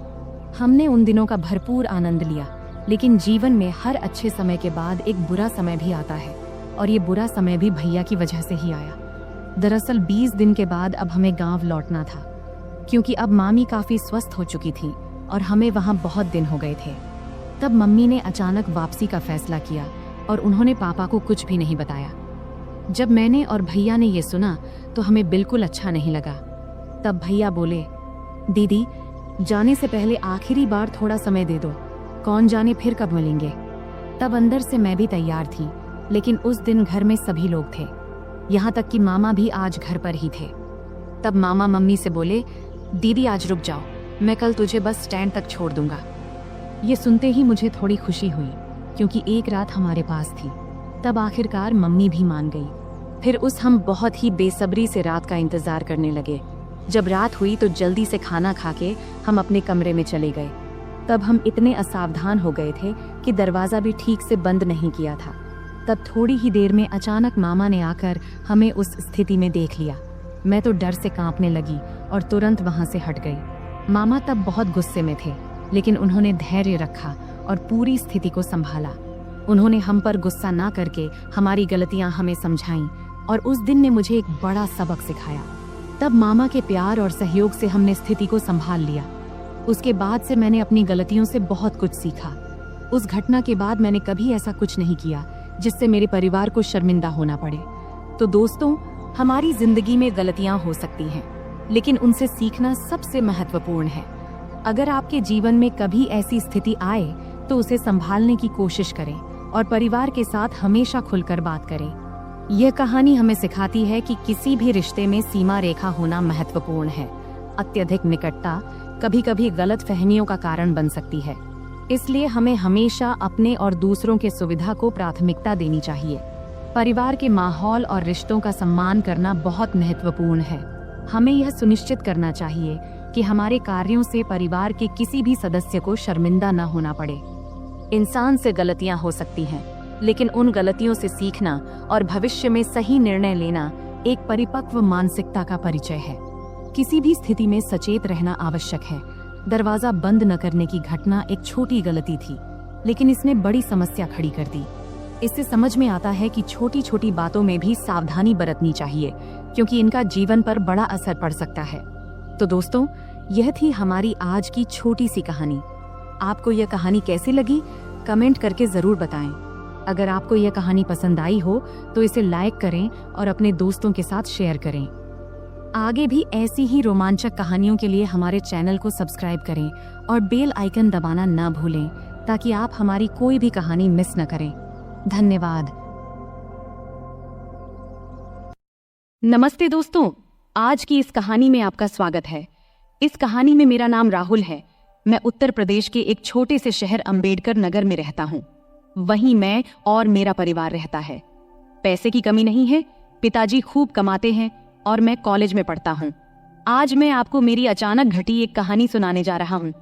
हमने उन दिनों का भरपूर आनंद लिया, लेकिन जीवन में हर अच्छे समय के बाद एक बुरा समय भी आता है और ये बुरा समय भी भैया की वजह से ही आया। दरअसल 20 दिन के बाद अब हमें गांव लौटना था, क्योंकि अब मामी काफी स्वस्थ हो चुकी थी और हमें वहां बहुत दिन हो गए थे। तब मम्मी ने अचानक वापसी का फैसला किया और उन्होंने पापा को कुछ भी नहीं बताया। जब मैंने और भैया ने ये सुना तो हमें बिल्कुल अच्छा नहीं लगा। तब भैया बोले, दीदी जाने से पहले आखिरी बार थोड़ा समय दे दो, कौन जाने फिर कब मिलेंगे। तब अंदर से मैं भी तैयार थी, लेकिन उस दिन घर में सभी लोग थे, यहाँ तक कि मामा भी आज घर पर ही थे। तब मामा मम्मी से बोले, दीदी आज रुक जाओ, मैं कल तुझे बस स्टैंड तक छोड़ दूंगा। ये सुनते ही मुझे थोड़ी खुशी हुई, क्योंकि एक रात हमारे पास थी। तब आखिरकार मम्मी भी मान गई। फिर हम बहुत ही बेसब्री से रात का इंतजार करने लगे। जब रात हुई तो जल्दी से खाना खा के हम अपने कमरे में चले गए। तब हम इतने असावधान हो गए थे कि दरवाजा भी ठीक से बंद नहीं किया था। तब थोड़ी ही देर में अचानक मामा ने आकर हमें उस स्थिति में देख लिया। मैं तो डर से कांपने लगी और तुरंत वहां से हट गई। मामा तब बहुत गुस्से में थे, लेकिन उन्होंने धैर्य रखा और पूरी स्थिति को संभाला। उन्होंने हम पर गुस्सा ना करके हमारी गलतियां हमें समझाईं और उस दिन ने मुझे एक बड़ा सबक सिखाया। तब मामा के प्यार और सहयोग से हमने स्थिति को संभाल लिया। उसके बाद से मैंने अपनी गलतियों से बहुत कुछ सीखा। उस घटना के बाद मैंने कभी ऐसा कुछ नहीं किया जिससे मेरे परिवार को शर्मिंदा होना पड़े। तो दोस्तों, हमारी जिंदगी में गलतियां हो सकती हैं, लेकिन उनसे सीखना सबसे महत्वपूर्ण है। अगर आपके जीवन में कभी ऐसी स्थिति आए तो उसे संभालने की कोशिश करें और परिवार के साथ हमेशा खुलकर बात करें। यह कहानी हमें सिखाती है कि किसी भी रिश्ते में सीमा रेखा होना महत्वपूर्ण है। अत्यधिक निकटता कभी कभी गलत फहमियों का कारण बन सकती है, इसलिए हमें हमेशा अपने और दूसरों के सुविधा को प्राथमिकता देनी चाहिए। परिवार के माहौल और रिश्तों का सम्मान करना बहुत महत्वपूर्ण है। हमें यह सुनिश्चित करना चाहिए कि हमारे कार्यों से परिवार के किसी भी सदस्य को शर्मिंदा न होना पड़े। इंसान से गलतियां हो सकती हैं, लेकिन उन गलतियों से सीखना और भविष्य में सही निर्णय लेना एक परिपक्व मानसिकता का परिचय है। किसी भी स्थिति में सचेत रहना आवश्यक है। दरवाजा बंद न करने की घटना एक छोटी गलती थी, लेकिन इसने बड़ी समस्या खड़ी कर दी। इससे समझ में आता है कि छोटी छोटी बातों में भी सावधानी बरतनी चाहिए, क्योंकि इनका जीवन पर बड़ा असर पड़ सकता है। तो दोस्तों, यह थी हमारी आज की छोटी सी कहानी। आपको यह कहानी कैसी लगी, कमेंट करके जरूर बताएं। अगर आपको यह कहानी पसंद आई हो तो इसे लाइक करें और अपने दोस्तों के साथ शेयर करें। आगे भी ऐसी ही रोमांचक कहानियों के लिए हमारे चैनल को सब्सक्राइब करें और बेल आइकन दबाना न भूलें, ताकि आप हमारी कोई भी कहानी मिस न करें। धन्यवाद। नमस्ते दोस्तों, आज की इस कहानी में आपका स्वागत है। इस कहानी में मेरा नाम राहुल है। मैं उत्तर प्रदेश के एक छोटे से शहर अंबेडकर नगर में रहता हूँ। वहीं मैं और मेरा परिवार रहता है। पैसे की कमी नहीं है, पिताजी खूब कमाते हैं और मैं कॉलेज में पढ़ता हूँ। आज मैं आपको मेरी अचानक घटी एक कहानी सुनाने जा रहा हूँ।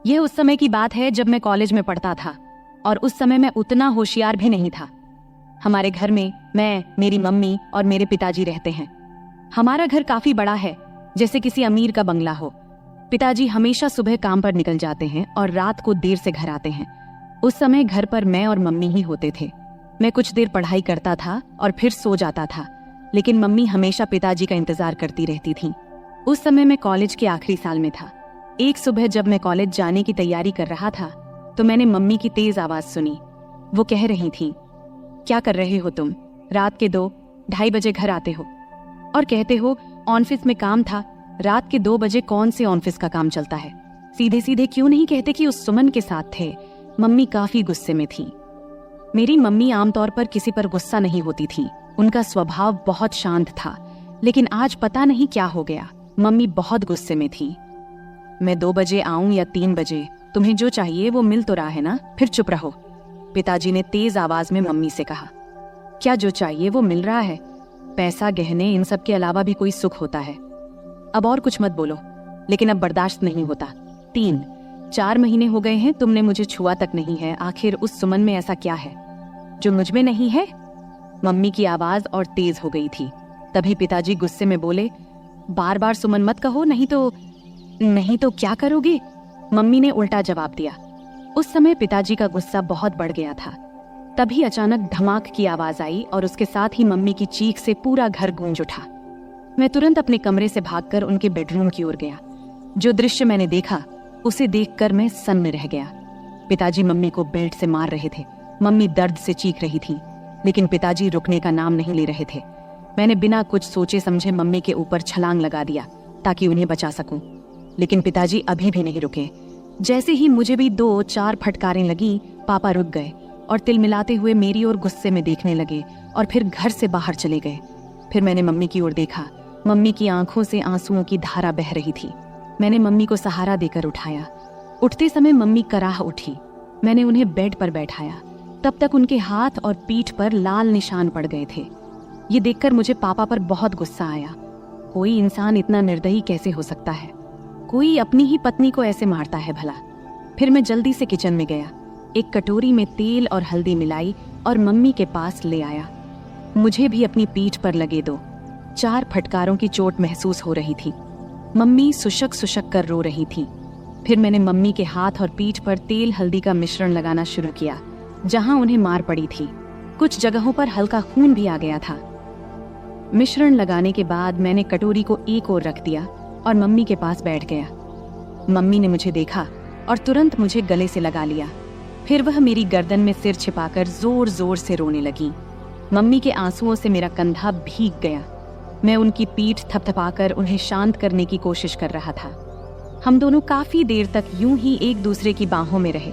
यह उस समय की बात है जब मैं कॉलेज में पढ़ता था, और उस समय मैं उतना होशियार भी नहीं था। हमारे घर में मैं, मेरी मम्मी और मेरे पिताजी रहते हैं। हमारा घर काफी बड़ा है, जैसे किसी अमीर का बंगला हो। पिताजी हमेशा सुबह काम पर निकल जाते हैं और रात को देर से घर आते हैं। उस समय घर पर मैं और मम्मी ही होते थे। मैं कुछ देर पढ़ाई करता था और फिर सो जाता था, लेकिन मम्मी हमेशा पिताजी का इंतजार करती रहती थी। उस समय मैं कॉलेज के आखिरी साल में था। एक सुबह जब मैं कॉलेज जाने की तैयारी कर रहा था तो मैंने मम्मी की तेज आवाज सुनी। वो कह रही थी, क्या कर रहे हो तुम? रात के 2-2:30 बजे घर आते हो और कहते हो ऑफिस में काम था। रात के 2 बजे कौन से ऑफिस का काम चलता है? सीधे सीधे क्यों नहीं कहते कि उस सुमन के साथ थे? मम्मी काफी गुस्से में थी। मेरी मम्मी आमतौर पर किसी पर गुस्सा नहीं होती थी। उनका स्वभाव बहुत शांत था, लेकिन आज पता नहीं क्या हो गया, मम्मी बहुत गुस्से में थी। मैं 2 बजे आऊं या 3 बजे, तुम्हें जो चाहिए वो मिल तो रहा है ना, फिर चुप रहो। पिताजी ने तेज आवाज में मम्मी से कहा। क्या जो चाहिए वो मिल रहा है? पैसा, गहने, इन सब के अलावा भी कोई सुख होता है? अब और कुछ मत बोलो, लेकिन अब बर्दाश्त नहीं होता। 3-4 महीने हो गए हैं तुमने मुझे छुआ तक नहीं है। आखिर उस सुमन में ऐसा क्या है जो मुझ में नहीं है? मम्मी की आवाज और तेज हो गई थी। तभी पिताजी गुस्से में बोले, बार बार सुमन मत कहो, नहीं तो क्या करोगे? मम्मी ने उल्टा जवाब दिया। उस समय पिताजी का गुस्सा बहुत बढ़ गया था। तभी अचानक धमाक की आवाज आई और उसके साथ ही मम्मी की चीख से पूरा घर गूंज उठा। मैं तुरंत अपने कमरे से भागकर उनके बेडरूम की ओर गया। जो दृश्य मैंने देखा उसे देखकर मैं सन्न रह गया। पिताजी मम्मी को बेल्ट से मार रहे थे। मम्मी दर्द से चीख रही थी, लेकिन पिताजी रुकने का नाम नहीं ले रहे थे। मैंने बिना कुछ सोचे समझे मम्मी के ऊपर छलांग लगा दिया ताकि उन्हें बचा सकूं, लेकिन पिताजी अभी भी नहीं रुके। जैसे ही मुझे भी 2-4 फटकारें लगी, पापा रुक गए और तिलमिलाते हुए मेरी ओर गुस्से में देखने लगे और फिर घर से बाहर चले गए। फिर मैंने मम्मी की ओर देखा। मम्मी की आंखों से आंसुओं की धारा बह रही थी। मैंने मम्मी को सहारा देकर उठाया। उठते समय मम्मी कराह उठी। मैंने उन्हें बेड पर बैठाया। तब तक उनके हाथ और पीठ पर लाल निशान पड़ गए थे। ये देखकर मुझे पापा पर बहुत गुस्सा आया। कोई इंसान इतना निर्दयी कैसे हो सकता है? कोई अपनी ही पत्नी को ऐसे मारता है भला? फिर मैं जल्दी से किचन में गया, एक कटोरी में तेल और हल्दी मिलाई और मम्मी के पास ले आया। मुझे भी अपनी पीठ पर लगे 2-4 फटकारों की चोट महसूस हो रही थी। मम्मी सुशक सुशक कर रो रही थी। फिर मैंने मम्मी के हाथ और पीठ पर तेल हल्दी का मिश्रण लगाना शुरू किया, जहां उन्हें मार पड़ी थी। कुछ जगहों पर हल्का खून भी आ गया था। मिश्रण लगाने के बाद मैंने कटोरी को एक ओर रख दिया और मम्मी के पास बैठ गया। मम्मी ने मुझे देखा और तुरंत मुझे गले से लगा लिया। फिर वह मेरी गर्दन में सिर छिपाकर जोर जोर से रोने लगी। मम्मी के आंसुओं से मेरा कंधा भीग गया। मैं उनकी पीठ थपथपाकर उन्हें शांत करने की कोशिश कर रहा था। हम दोनों काफी देर तक यूं ही एक दूसरे की बाहों में रहे।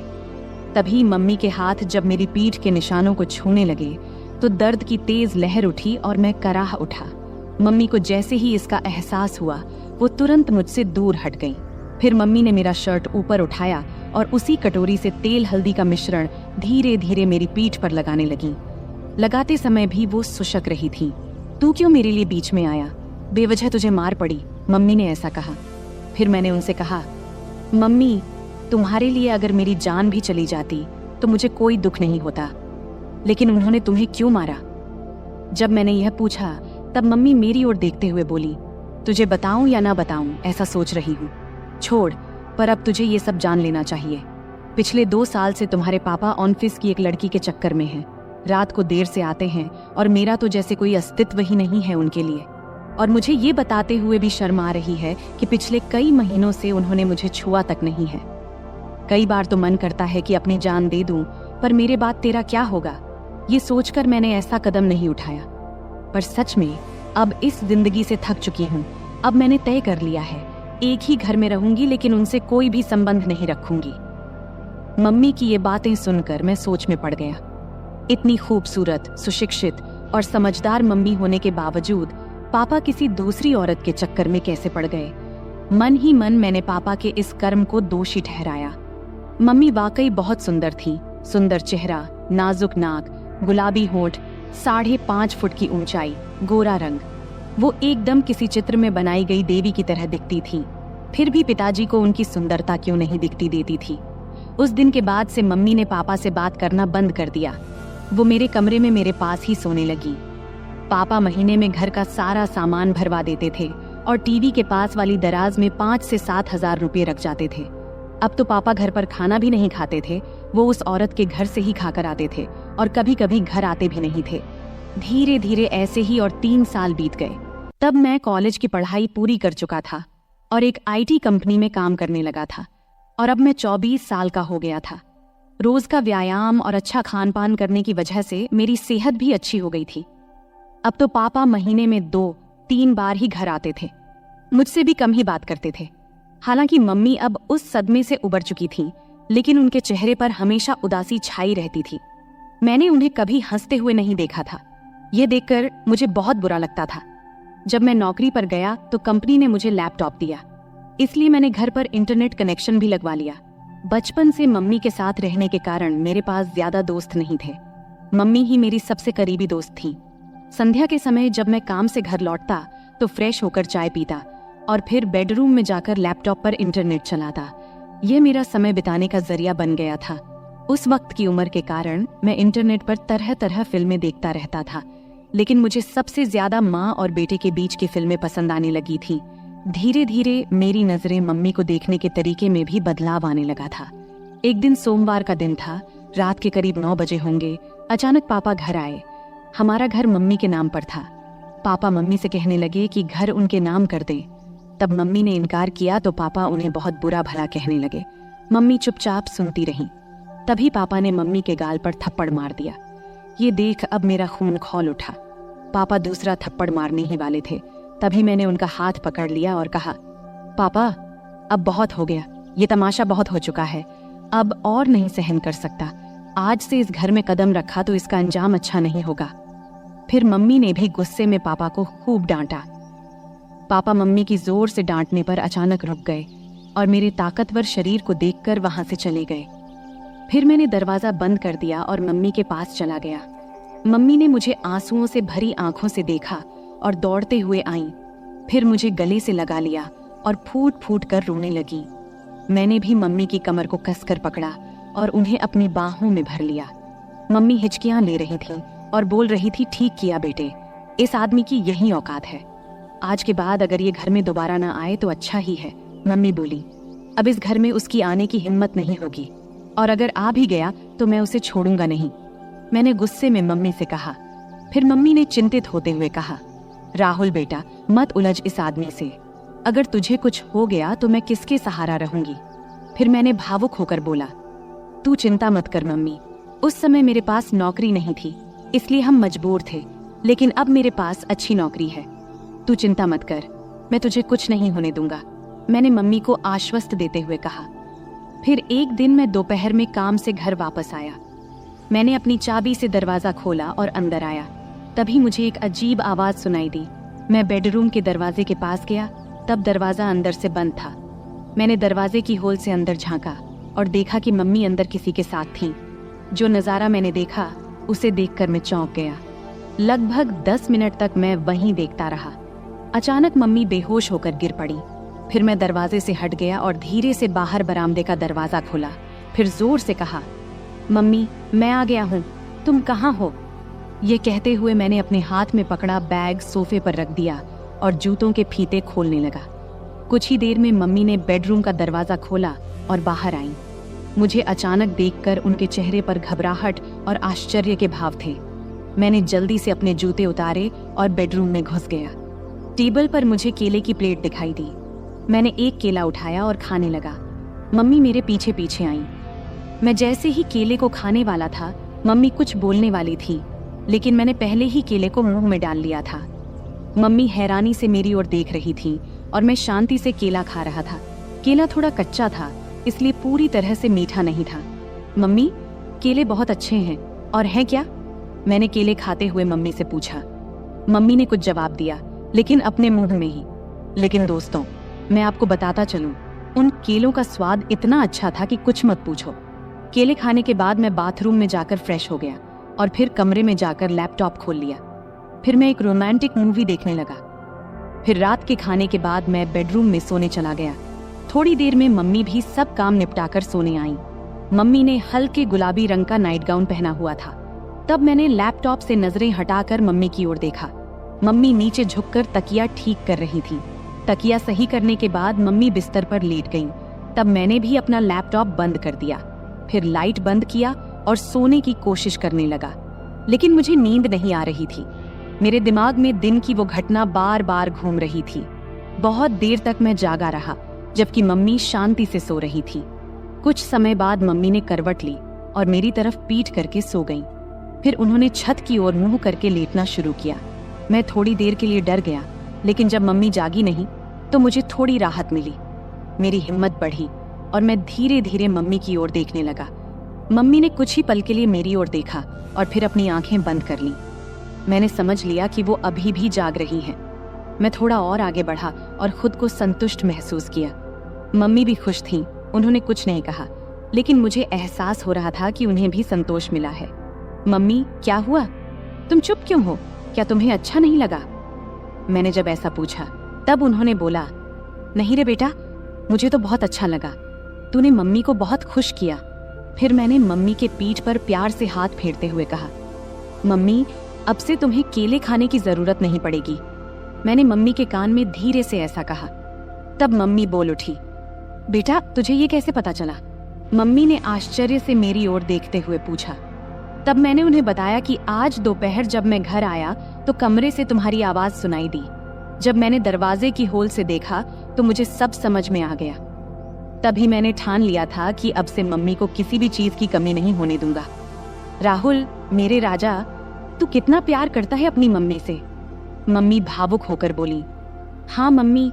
तभी मम्मी के हाथ जब मेरी पीठ के निशानों को छूने लगे तो दर्द की तेज लहर उठी और मैं कराह उठा। मम्मी को जैसे ही इसका एहसास हुआ वो तुरंत मुझसे दूर हट गई। फिर मम्मी ने मेरा शर्ट ऊपर उठाया और उसी कटोरी से तेल हल्दी का मिश्रण धीरे धीरे मेरी पीठ पर लगाने लगी। लगाते समय भी वो सुशक रही थी। तू क्यों मेरे लिए बीच में आया? बेवजह तुझे मार पड़ी, मम्मी ने ऐसा कहा। फिर मैंने उनसे कहा, मम्मी, तुम्हारे लिए अगर मेरी जान भी चली जाती तो मुझे कोई दुख नहीं होता, लेकिन उन्होंने तुम्हें क्यों मारा? जब मैंने यह पूछा तब मम्मी मेरी ओर देखते हुए बोली, तुझे बताऊं या ना बताऊं ऐसा सोच रही हूँ। छोड़, पर अब तुझे ये सब जान लेना चाहिए। पिछले 2 साल से तुम्हारे पापा ऑफिस की एक लड़की के चक्कर में हैं। रात को देर से आते हैं और मेरा तो जैसे कोई अस्तित्व ही नहीं है उनके लिए। और मुझे ये बताते हुए भी शर्म आ रही है कि पिछले कई महीनों से उन्होंने मुझे छुआ तक नहीं है। कई बार तो मन करता है कि अपनी जान दे दूं, पर मेरे बाद तेरा क्या होगा, ये सोचकर मैंने ऐसा कदम नहीं उठाया। पर सच में अब इस जिंदगी से थक चुकी हूँ। अब मैंने तय कर लिया है, एक ही घर में रहूंगी, लेकिन उनसे कोई भी संबंध नहीं रखूंगी। मम्मी की ये बातें सुनकर मैं सोच में पड़ गया। इतनी खूबसूरत, सुशिक्षित और समझदार मम्मी होने के बावजूद पापा किसी दूसरी औरत के चक्कर में कैसे पड़ गए? मन ही मन मैंने पापा के इस कर्म को दोषी ठहराया। मम्मी वाकई बहुत सुंदर थी। सुंदर चेहरा, नाजुक नाक, गुलाबी होंठ, 5.5 फुट की ऊंचाई, गोरा रंग। वो एकदम किसी चित्र में बनाई गई देवी की तरह दिखती थी। फिर भी पिताजी को उनकी सुंदरता क्यों नहीं दिखती देती थी। उस दिन के बाद से मम्मी ने पापा से बात करना बंद कर दिया। वो मेरे कमरे में मेरे पास ही सोने लगी। पापा महीने में घर का सारा सामान भरवा देते थे और टीवी के पास वाली दराज में 5 से 7 हजार रुपये रख जाते थे। अब तो पापा घर पर खाना भी नहीं खाते थे, वो उस औरत के घर से ही खाकर आते थे और कभी कभी घर आते भी नहीं थे। धीरे धीरे ऐसे ही और 3 साल बीत गए। तब मैं कॉलेज की पढ़ाई पूरी कर चुका था और एक IT कंपनी में काम करने लगा था और अब मैं 24 साल का हो गया था। रोज का व्यायाम और अच्छा खान पान करने की वजह से मेरी सेहत भी अच्छी हो गई थी। अब तो पापा महीने में 2-3 बार ही घर आते थे, मुझसे भी कम ही बात करते थे। हालांकि मम्मी अब उस सदमे से उबर चुकी थी, लेकिन उनके चेहरे पर हमेशा उदासी छाई रहती थी। मैंने उन्हें कभी हंसते हुए नहीं देखा था। यह देखकर मुझे बहुत बुरा लगता था। जब मैं नौकरी पर गया तो कंपनी ने मुझे लैपटॉप दिया, इसलिए मैंने घर पर इंटरनेट कनेक्शन भी लगवा लिया। बचपन से मम्मी के साथ रहने के कारण मेरे पास ज्यादा दोस्त नहीं थे। मम्मी ही मेरी सबसे करीबी दोस्त थी। संध्या के समय जब मैं काम से घर लौटता तो फ्रेश होकर चाय पीता और फिर बेडरूम में जाकर लैपटॉप पर इंटरनेट चलाता। यह मेरा समय बिताने का जरिया बन गया था। उस वक्त की उम्र के कारण मैं इंटरनेट पर तरह तरह फिल्में देखता रहता था, लेकिन मुझे सबसे ज्यादा माँ और बेटे के बीच की फिल्में पसंद आने लगी थी। धीरे धीरे मेरी नजरें मम्मी को देखने के तरीके में भी बदलाव आने लगा था। एक दिन सोमवार का दिन था, रात के करीब 9 बजे होंगे। अचानक पापा घर आए। हमारा घर मम्मी के नाम पर था। पापा मम्मी से कहने लगे कि घर उनके नाम कर दें। तब मम्मी ने इनकार किया तो पापा उन्हें बहुत बुरा भला कहने लगे। मम्मी चुपचाप सुनती रहीं। तभी पापा ने मम्मी के गाल पर थप्पड़ मार दिया। ये देख अब मेरा खून खौल उठा। पापा दूसरा थप्पड़ मारने ही वाले थे, तभी मैंने उनका हाथ पकड़ लिया और कहा, पापा अब बहुत हो गया, ये तमाशा बहुत हो चुका है, अब और नहीं सहन कर सकता। आज से इस घर में कदम रखा तो इसका अंजाम अच्छा नहीं होगा। फिर मम्मी ने भी गुस्से में पापा को खूब डांटा। पापा मम्मी की जोर से डांटने पर अचानक रुक गए और मेरे ताकतवर शरीर को देखकर वहां से चले गए। फिर मैंने दरवाजा बंद कर दिया और मम्मी के पास चला गया। मम्मी ने मुझे आंसुओं से भरी आंखों से देखा और दौड़ते हुए आईं। फिर मुझे गले से लगा लिया और फूट फूट कर रोने लगी। मैंने भी मम्मी की कमर को कसकर पकड़ा और उन्हें अपनी बाहों में भर लिया। मम्मी हिचकियां ले रही थी और बोल रही थी, ठीक किया बेटे, इस आदमी की यही औकात है। आज के बाद अगर ये घर में दोबारा ना आए तो अच्छा ही है। मम्मी बोली, अब इस घर में उसकी आने की हिम्मत नहीं होगी और अगर आ भी गया तो मैं उसे छोड़ूंगा नहीं। मैंने गुस्से में मम्मी से कहा। फिर मम्मी ने चिंतित होते हुए कहा, राहुल बेटा मत उलझ इस आदमी से, अगर तुझे कुछ हो गया तो मैं किसके सहारा रहूंगी। फिर मैंने भावुक होकर बोला, तू चिंता मत कर मम्मी, उस समय मेरे पास नौकरी नहीं थी इसलिए हम मजबूर थे, लेकिन अब मेरे पास अच्छी नौकरी है। तू चिंता मत कर, मैं तुझे कुछ नहीं होने दूंगा, मैंने मम्मी को आश्वस्त देते हुए कहा। फिर एक दिन मैं दोपहर में काम से घर वापस आया। मैंने अपनी चाबी से दरवाजा खोला और अंदर आया। तभी मुझे एक अजीब आवाज सुनाई दी। मैं बेडरूम के दरवाजे के पास गया, तब दरवाजा अंदर से बंद था। मैंने दरवाजे की होल से अंदर झांका और देखा कि मम्मी अंदर किसी के साथ थीं। जो नज़ारा मैंने देखा उसे देखकर मैं चौंक गया। लगभग 10 मिनट तक मैं वहीं देखता रहा। अचानक मम्मी बेहोश होकर गिर पड़ी। फिर मैं दरवाजे से हट गया और धीरे से बाहर बरामदे का दरवाजा खोला। फिर जोर से कहा, मम्मी मैं आ गया हूँ, तुम कहाँ हो? ये कहते हुए मैंने अपने हाथ में पकड़ा बैग सोफे पर रख दिया और जूतों के फीते खोलने लगा। कुछ ही देर में मम्मी ने बेडरूम का दरवाजा खोला और बाहर आई। मुझे अचानक देखकर उनके चेहरे पर घबराहट और आश्चर्य के भाव थे। मैंने जल्दी से अपने जूते उतारे और बेडरूम में घुस गया। टेबल पर मुझे केले की प्लेट दिखाई दी। मैंने एक केला उठाया और खाने लगा। मम्मी मेरे पीछे पीछे आई। मैं जैसे ही केले को खाने वाला था, मम्मी कुछ बोलने वाली थी, लेकिन मैंने पहले ही केले को मुंह में डाल लिया था। मम्मी हैरानी से मेरी ओर देख रही थी और मैं शांति से केला खा रहा था। केला थोड़ा कच्चा था, इसलिए पूरी तरह से मीठा नहीं था। मम्मी केले बहुत अच्छे हैं और हैं क्या? मैंने केले खाते हुए मम्मी से पूछा। मम्मी ने कुछ जवाब दिया, लेकिन अपने मुंह में ही। लेकिन दोस्तों, मैं आपको बताता चलूं, उन केलों का स्वाद इतना अच्छा था कि कुछ मत पूछो। केले खाने के बाद मैं बाथरूम में जाकर फ्रेश हो गया और फिर कमरे में जाकर लैपटॉप खोल लिया। फिर मैं एक रोमांटिक मूवी देखने लगा। फिर रात के खाने के बाद मैं बेडरूम में सोने चला गया। थोड़ी देर में मम्मी भी सब काम निपटाकर सोने आई। मम्मी ने हल्के गुलाबी रंग का नाइट गाउन पहना हुआ था। तब मैंने लैपटॉप से नजरें हटाकर मम्मी की ओर देखा। मम्मी नीचे झुककर तकिया ठीक कर रही थी। तकिया सही करने के बाद मम्मी बिस्तर पर लेट गईं। तब मैंने भी अपना लैपटॉप बंद कर दिया, फिर लाइट बंद किया और सोने की कोशिश करने लगा। लेकिन मुझे नींद नहीं आ रही थी। मेरे दिमाग में दिन की वो घटना बार बार घूम रही थी। बहुत देर तक मैं जागा रहा, जबकि मम्मी शांति से सो रही थी। कुछ समय बाद मम्मी ने करवट ली और मेरी तरफ पीठ करके सो गईं। फिर उन्होंने छत की ओर मुंह करके लेटना शुरू किया। मैं थोड़ी देर के लिए डर गया, लेकिन जब मम्मी जागी नहीं तो मुझे थोड़ी राहत मिली। मेरी हिम्मत बढ़ी और मैं धीरे धीरे मम्मी की ओर देखने लगा। मम्मी ने कुछ ही पल के लिए मेरी ओर देखा और फिर अपनी आंखें बंद कर लीं। मैंने समझ लिया कि वो अभी भी जाग रही हैं। मैं थोड़ा और आगे बढ़ा और खुद को संतुष्ट महसूस किया। मम्मी भी खुश थीं। उन्होंने कुछ नहीं कहा, लेकिन मुझे एहसास हो रहा था कि उन्हें भी संतोष मिला है। मम्मी, क्या हुआ? तुम चुप क्यों हो? क्या तुम्हें अच्छा नहीं लगा? मैंने जब ऐसा पूछा तब उन्होंने बोला, नहीं रे बेटा, मुझे तो बहुत अच्छा लगा। तूने मम्मी को बहुत खुश किया। फिर मैंने मम्मी के पीठ पर प्यार से हाथ फेरते हुए कहा, मम्मी, अब से तुम्हें केले खाने की जरूरत नहीं पड़ेगी। मैंने मम्मी के कान में धीरे से ऐसा कहा। तब मम्मी बोल उठी, बेटा, तुझे ये कैसे पता चला? मम्मी ने आश्चर्य से मेरी ओर देखते हुए पूछा। तब मैंने उन्हें बताया कि आज दोपहर जब मैं घर आया तो कमरे से तुम्हारी आवाज सुनाई दी। जब मैंने दरवाजे की होल से देखा तो मुझे सब समझ में आ गया। तभी मैंने ठान लिया था कि अब से मम्मी को किसी भी चीज की कमी नहीं होने दूंगा। राहुल, मेरे राजा, तू कितना प्यार करता है अपनी मम्मी से। मम्मी भावुक होकर बोली, हाँ मम्मी,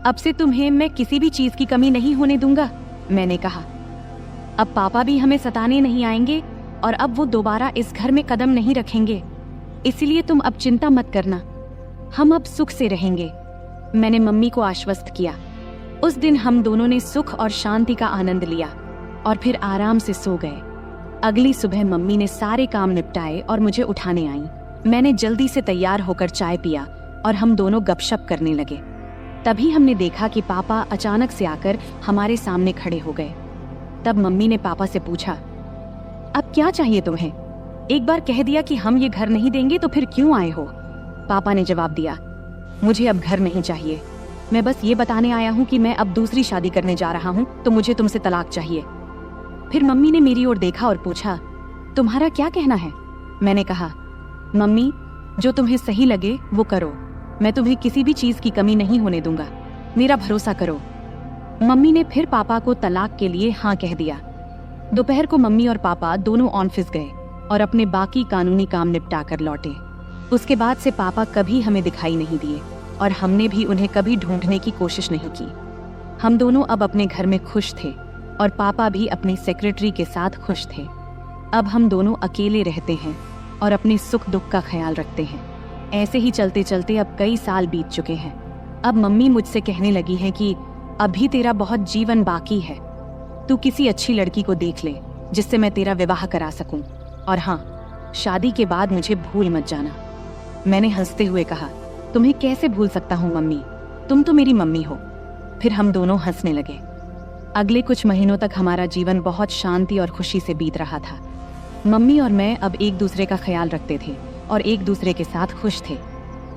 अब से तुम्हें मैं किसी भी चीज की कमी नहीं होने दूंगा। मैंने कहा, अब पापा भी हमें सताने नहीं आएंगे और अब वो दोबारा इस घर में कदम नहीं रखेंगे। इसलिए तुम अब चिंता मत करना, हम अब सुख से रहेंगे। मैंने मम्मी को आश्वस्त किया। उस दिन हम दोनों ने सुख और शांति का आनंद लिया और फिर आराम से सो गए। अगली सुबह मम्मी ने सारे काम निपटाए और मुझे उठाने आई। मैंने जल्दी से तैयार होकर चाय पिया और हम दोनों गपशप करने लगे। तभी हमने देखा कि पापा अचानक से आकर हमारे सामने खड़े हो गए। तब मम्मी ने पापा से पूछा, अब क्या चाहिए तुम्हें? एक बार कह दिया कि हम ये घर नहीं देंगे तो फिर क्यों आए हो? पापा ने जवाब दिया, मुझे अब घर नहीं चाहिए। मैं बस ये बताने आया हूँ कि मैं अब दूसरी शादी करने जा रहा हूँ, तो मुझे तुमसे तलाक चाहिए। फिर मम्मी ने मेरी ओर देखा और पूछा, तुम्हारा क्या कहना है? मैंने कहा, मम्मी, जो तुम्हें सही लगे वो करो। मैं तुम्हें किसी भी चीज की कमी नहीं होने दूंगा, मेरा भरोसा करो। मम्मी ने फिर पापा को तलाक के लिए हाँ कह दिया। दोपहर को मम्मी और पापा दोनों ऑफिस गए और अपने बाकी कानूनी काम निपटा कर लौटे। उसके बाद से पापा कभी हमें दिखाई नहीं दिए और हमने भी उन्हें कभी ढूंढने की कोशिश नहीं की। हम दोनों अब अपने घर में खुश थे और पापा भी अपनी सेक्रेटरी के साथ खुश थे। अब हम दोनों अकेले रहते हैं और अपने सुख दुख का ख्याल रखते हैं। ऐसे ही चलते चलते अब कई साल बीत चुके हैं। अब मम्मी मुझसे कहने लगी है कि अभी तेरा बहुत जीवन बाकी है, तू किसी अच्छी लड़की को देख ले जिससे मैं तेरा विवाह करा सकूं, और हाँ, शादी के बाद मुझे भूल मत जाना। मैंने हंसते हुए कहा, तुम्हें कैसे भूल सकता हूँ मम्मी, तुम तो मेरी मम्मी हो। फिर हम दोनों हंसने लगे। अगले कुछ महीनों तक हमारा जीवन बहुत शांति और खुशी से बीत रहा था। मम्मी और मैं अब एक दूसरे का ख्याल रखते थे और एक दूसरे के साथ खुश थे।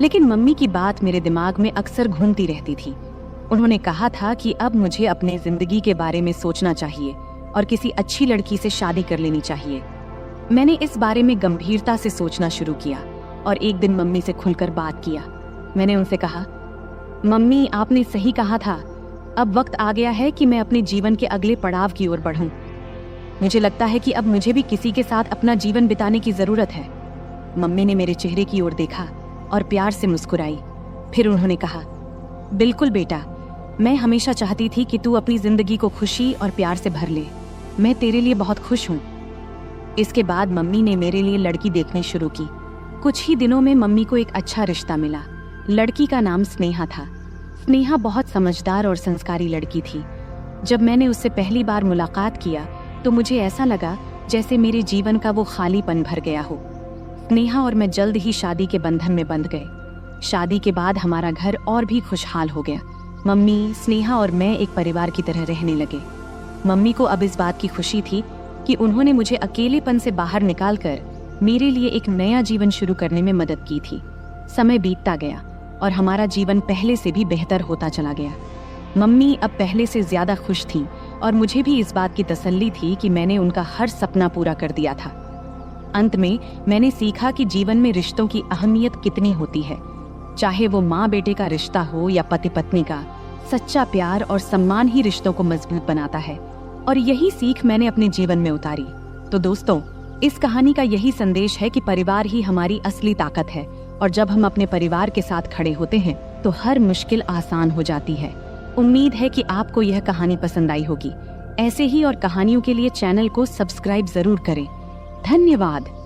लेकिन मम्मी की बात मेरे दिमाग में अक्सर घूमती रहती थी। उन्होंने कहा था कि अब मुझे अपने जिंदगी के बारे में सोचना चाहिए और किसी अच्छी लड़की से शादी कर लेनी चाहिए। मैंने इस बारे में गंभीरता से सोचना शुरू किया और एक दिन मम्मी से खुलकर बात किया। मैंने उनसे कहा, मम्मी, आपने सही कहा था, अब वक्त आ गया है कि मैं अपने जीवन के अगले पड़ाव की ओर बढ़ूं। मुझे लगता है कि अब मुझे भी किसी के साथ अपना जीवन बिताने की जरूरत है। मम्मी ने मेरे चेहरे की ओर देखा और प्यार से मुस्कुराई। फिर उन्होंने कहा, बिल्कुल बेटा, मैं हमेशा चाहती थी कि तू अपनी जिंदगी को खुशी और प्यार से भर ले। मैं तेरे लिए बहुत खुश हूँ। इसके बाद मम्मी ने मेरे लिए लड़की देखनी शुरू की। कुछ ही दिनों में मम्मी को एक अच्छा रिश्ता मिला। लड़की का नाम स्नेहा था। स्नेहा बहुत समझदार और संस्कारी लड़की थी। जब मैंने उससे पहली बार मुलाकात किया तो मुझे ऐसा लगा जैसे मेरे जीवन का वो खालीपन भर गया हो। स्नेहा और मैं जल्द ही शादी के बंधन में बंध गए। शादी के बाद हमारा घर और भी खुशहाल हो गया। मम्मी, स्नेहा और मैं एक परिवार की तरह रहने लगे। मम्मी को अब इस बात की खुशी थी कि उन्होंने मुझे अकेलेपन से बाहर निकालकर मेरे लिए एक नया जीवन शुरू करने में मदद की थी। समय बीतता गया और हमारा जीवन पहले से भी बेहतर होता चला गया। मम्मी अब पहले से ज्यादा खुश थीं और मुझे भी इस बात की तसल्ली थी कि मैंने उनका हर सपना पूरा कर दिया था। अंत में मैंने सीखा कि जीवन में रिश्तों की अहमियत कितनी होती है। चाहे वो माँ बेटे का रिश्ता हो या पति पत्नी का, सच्चा प्यार और सम्मान ही रिश्तों को मजबूत बनाता है। और यही सीख मैंने अपने जीवन में उतारी। तो दोस्तों, इस कहानी का यही संदेश है कि परिवार ही हमारी असली ताकत है और जब हम अपने परिवार के साथ खड़े होते हैं तो हर मुश्किल आसान हो जाती है। उम्मीद है कि आपको यह कहानी पसंद आई होगी। ऐसे ही और कहानियों के लिए चैनल को सब्सक्राइब जरूर करें। धन्यवाद।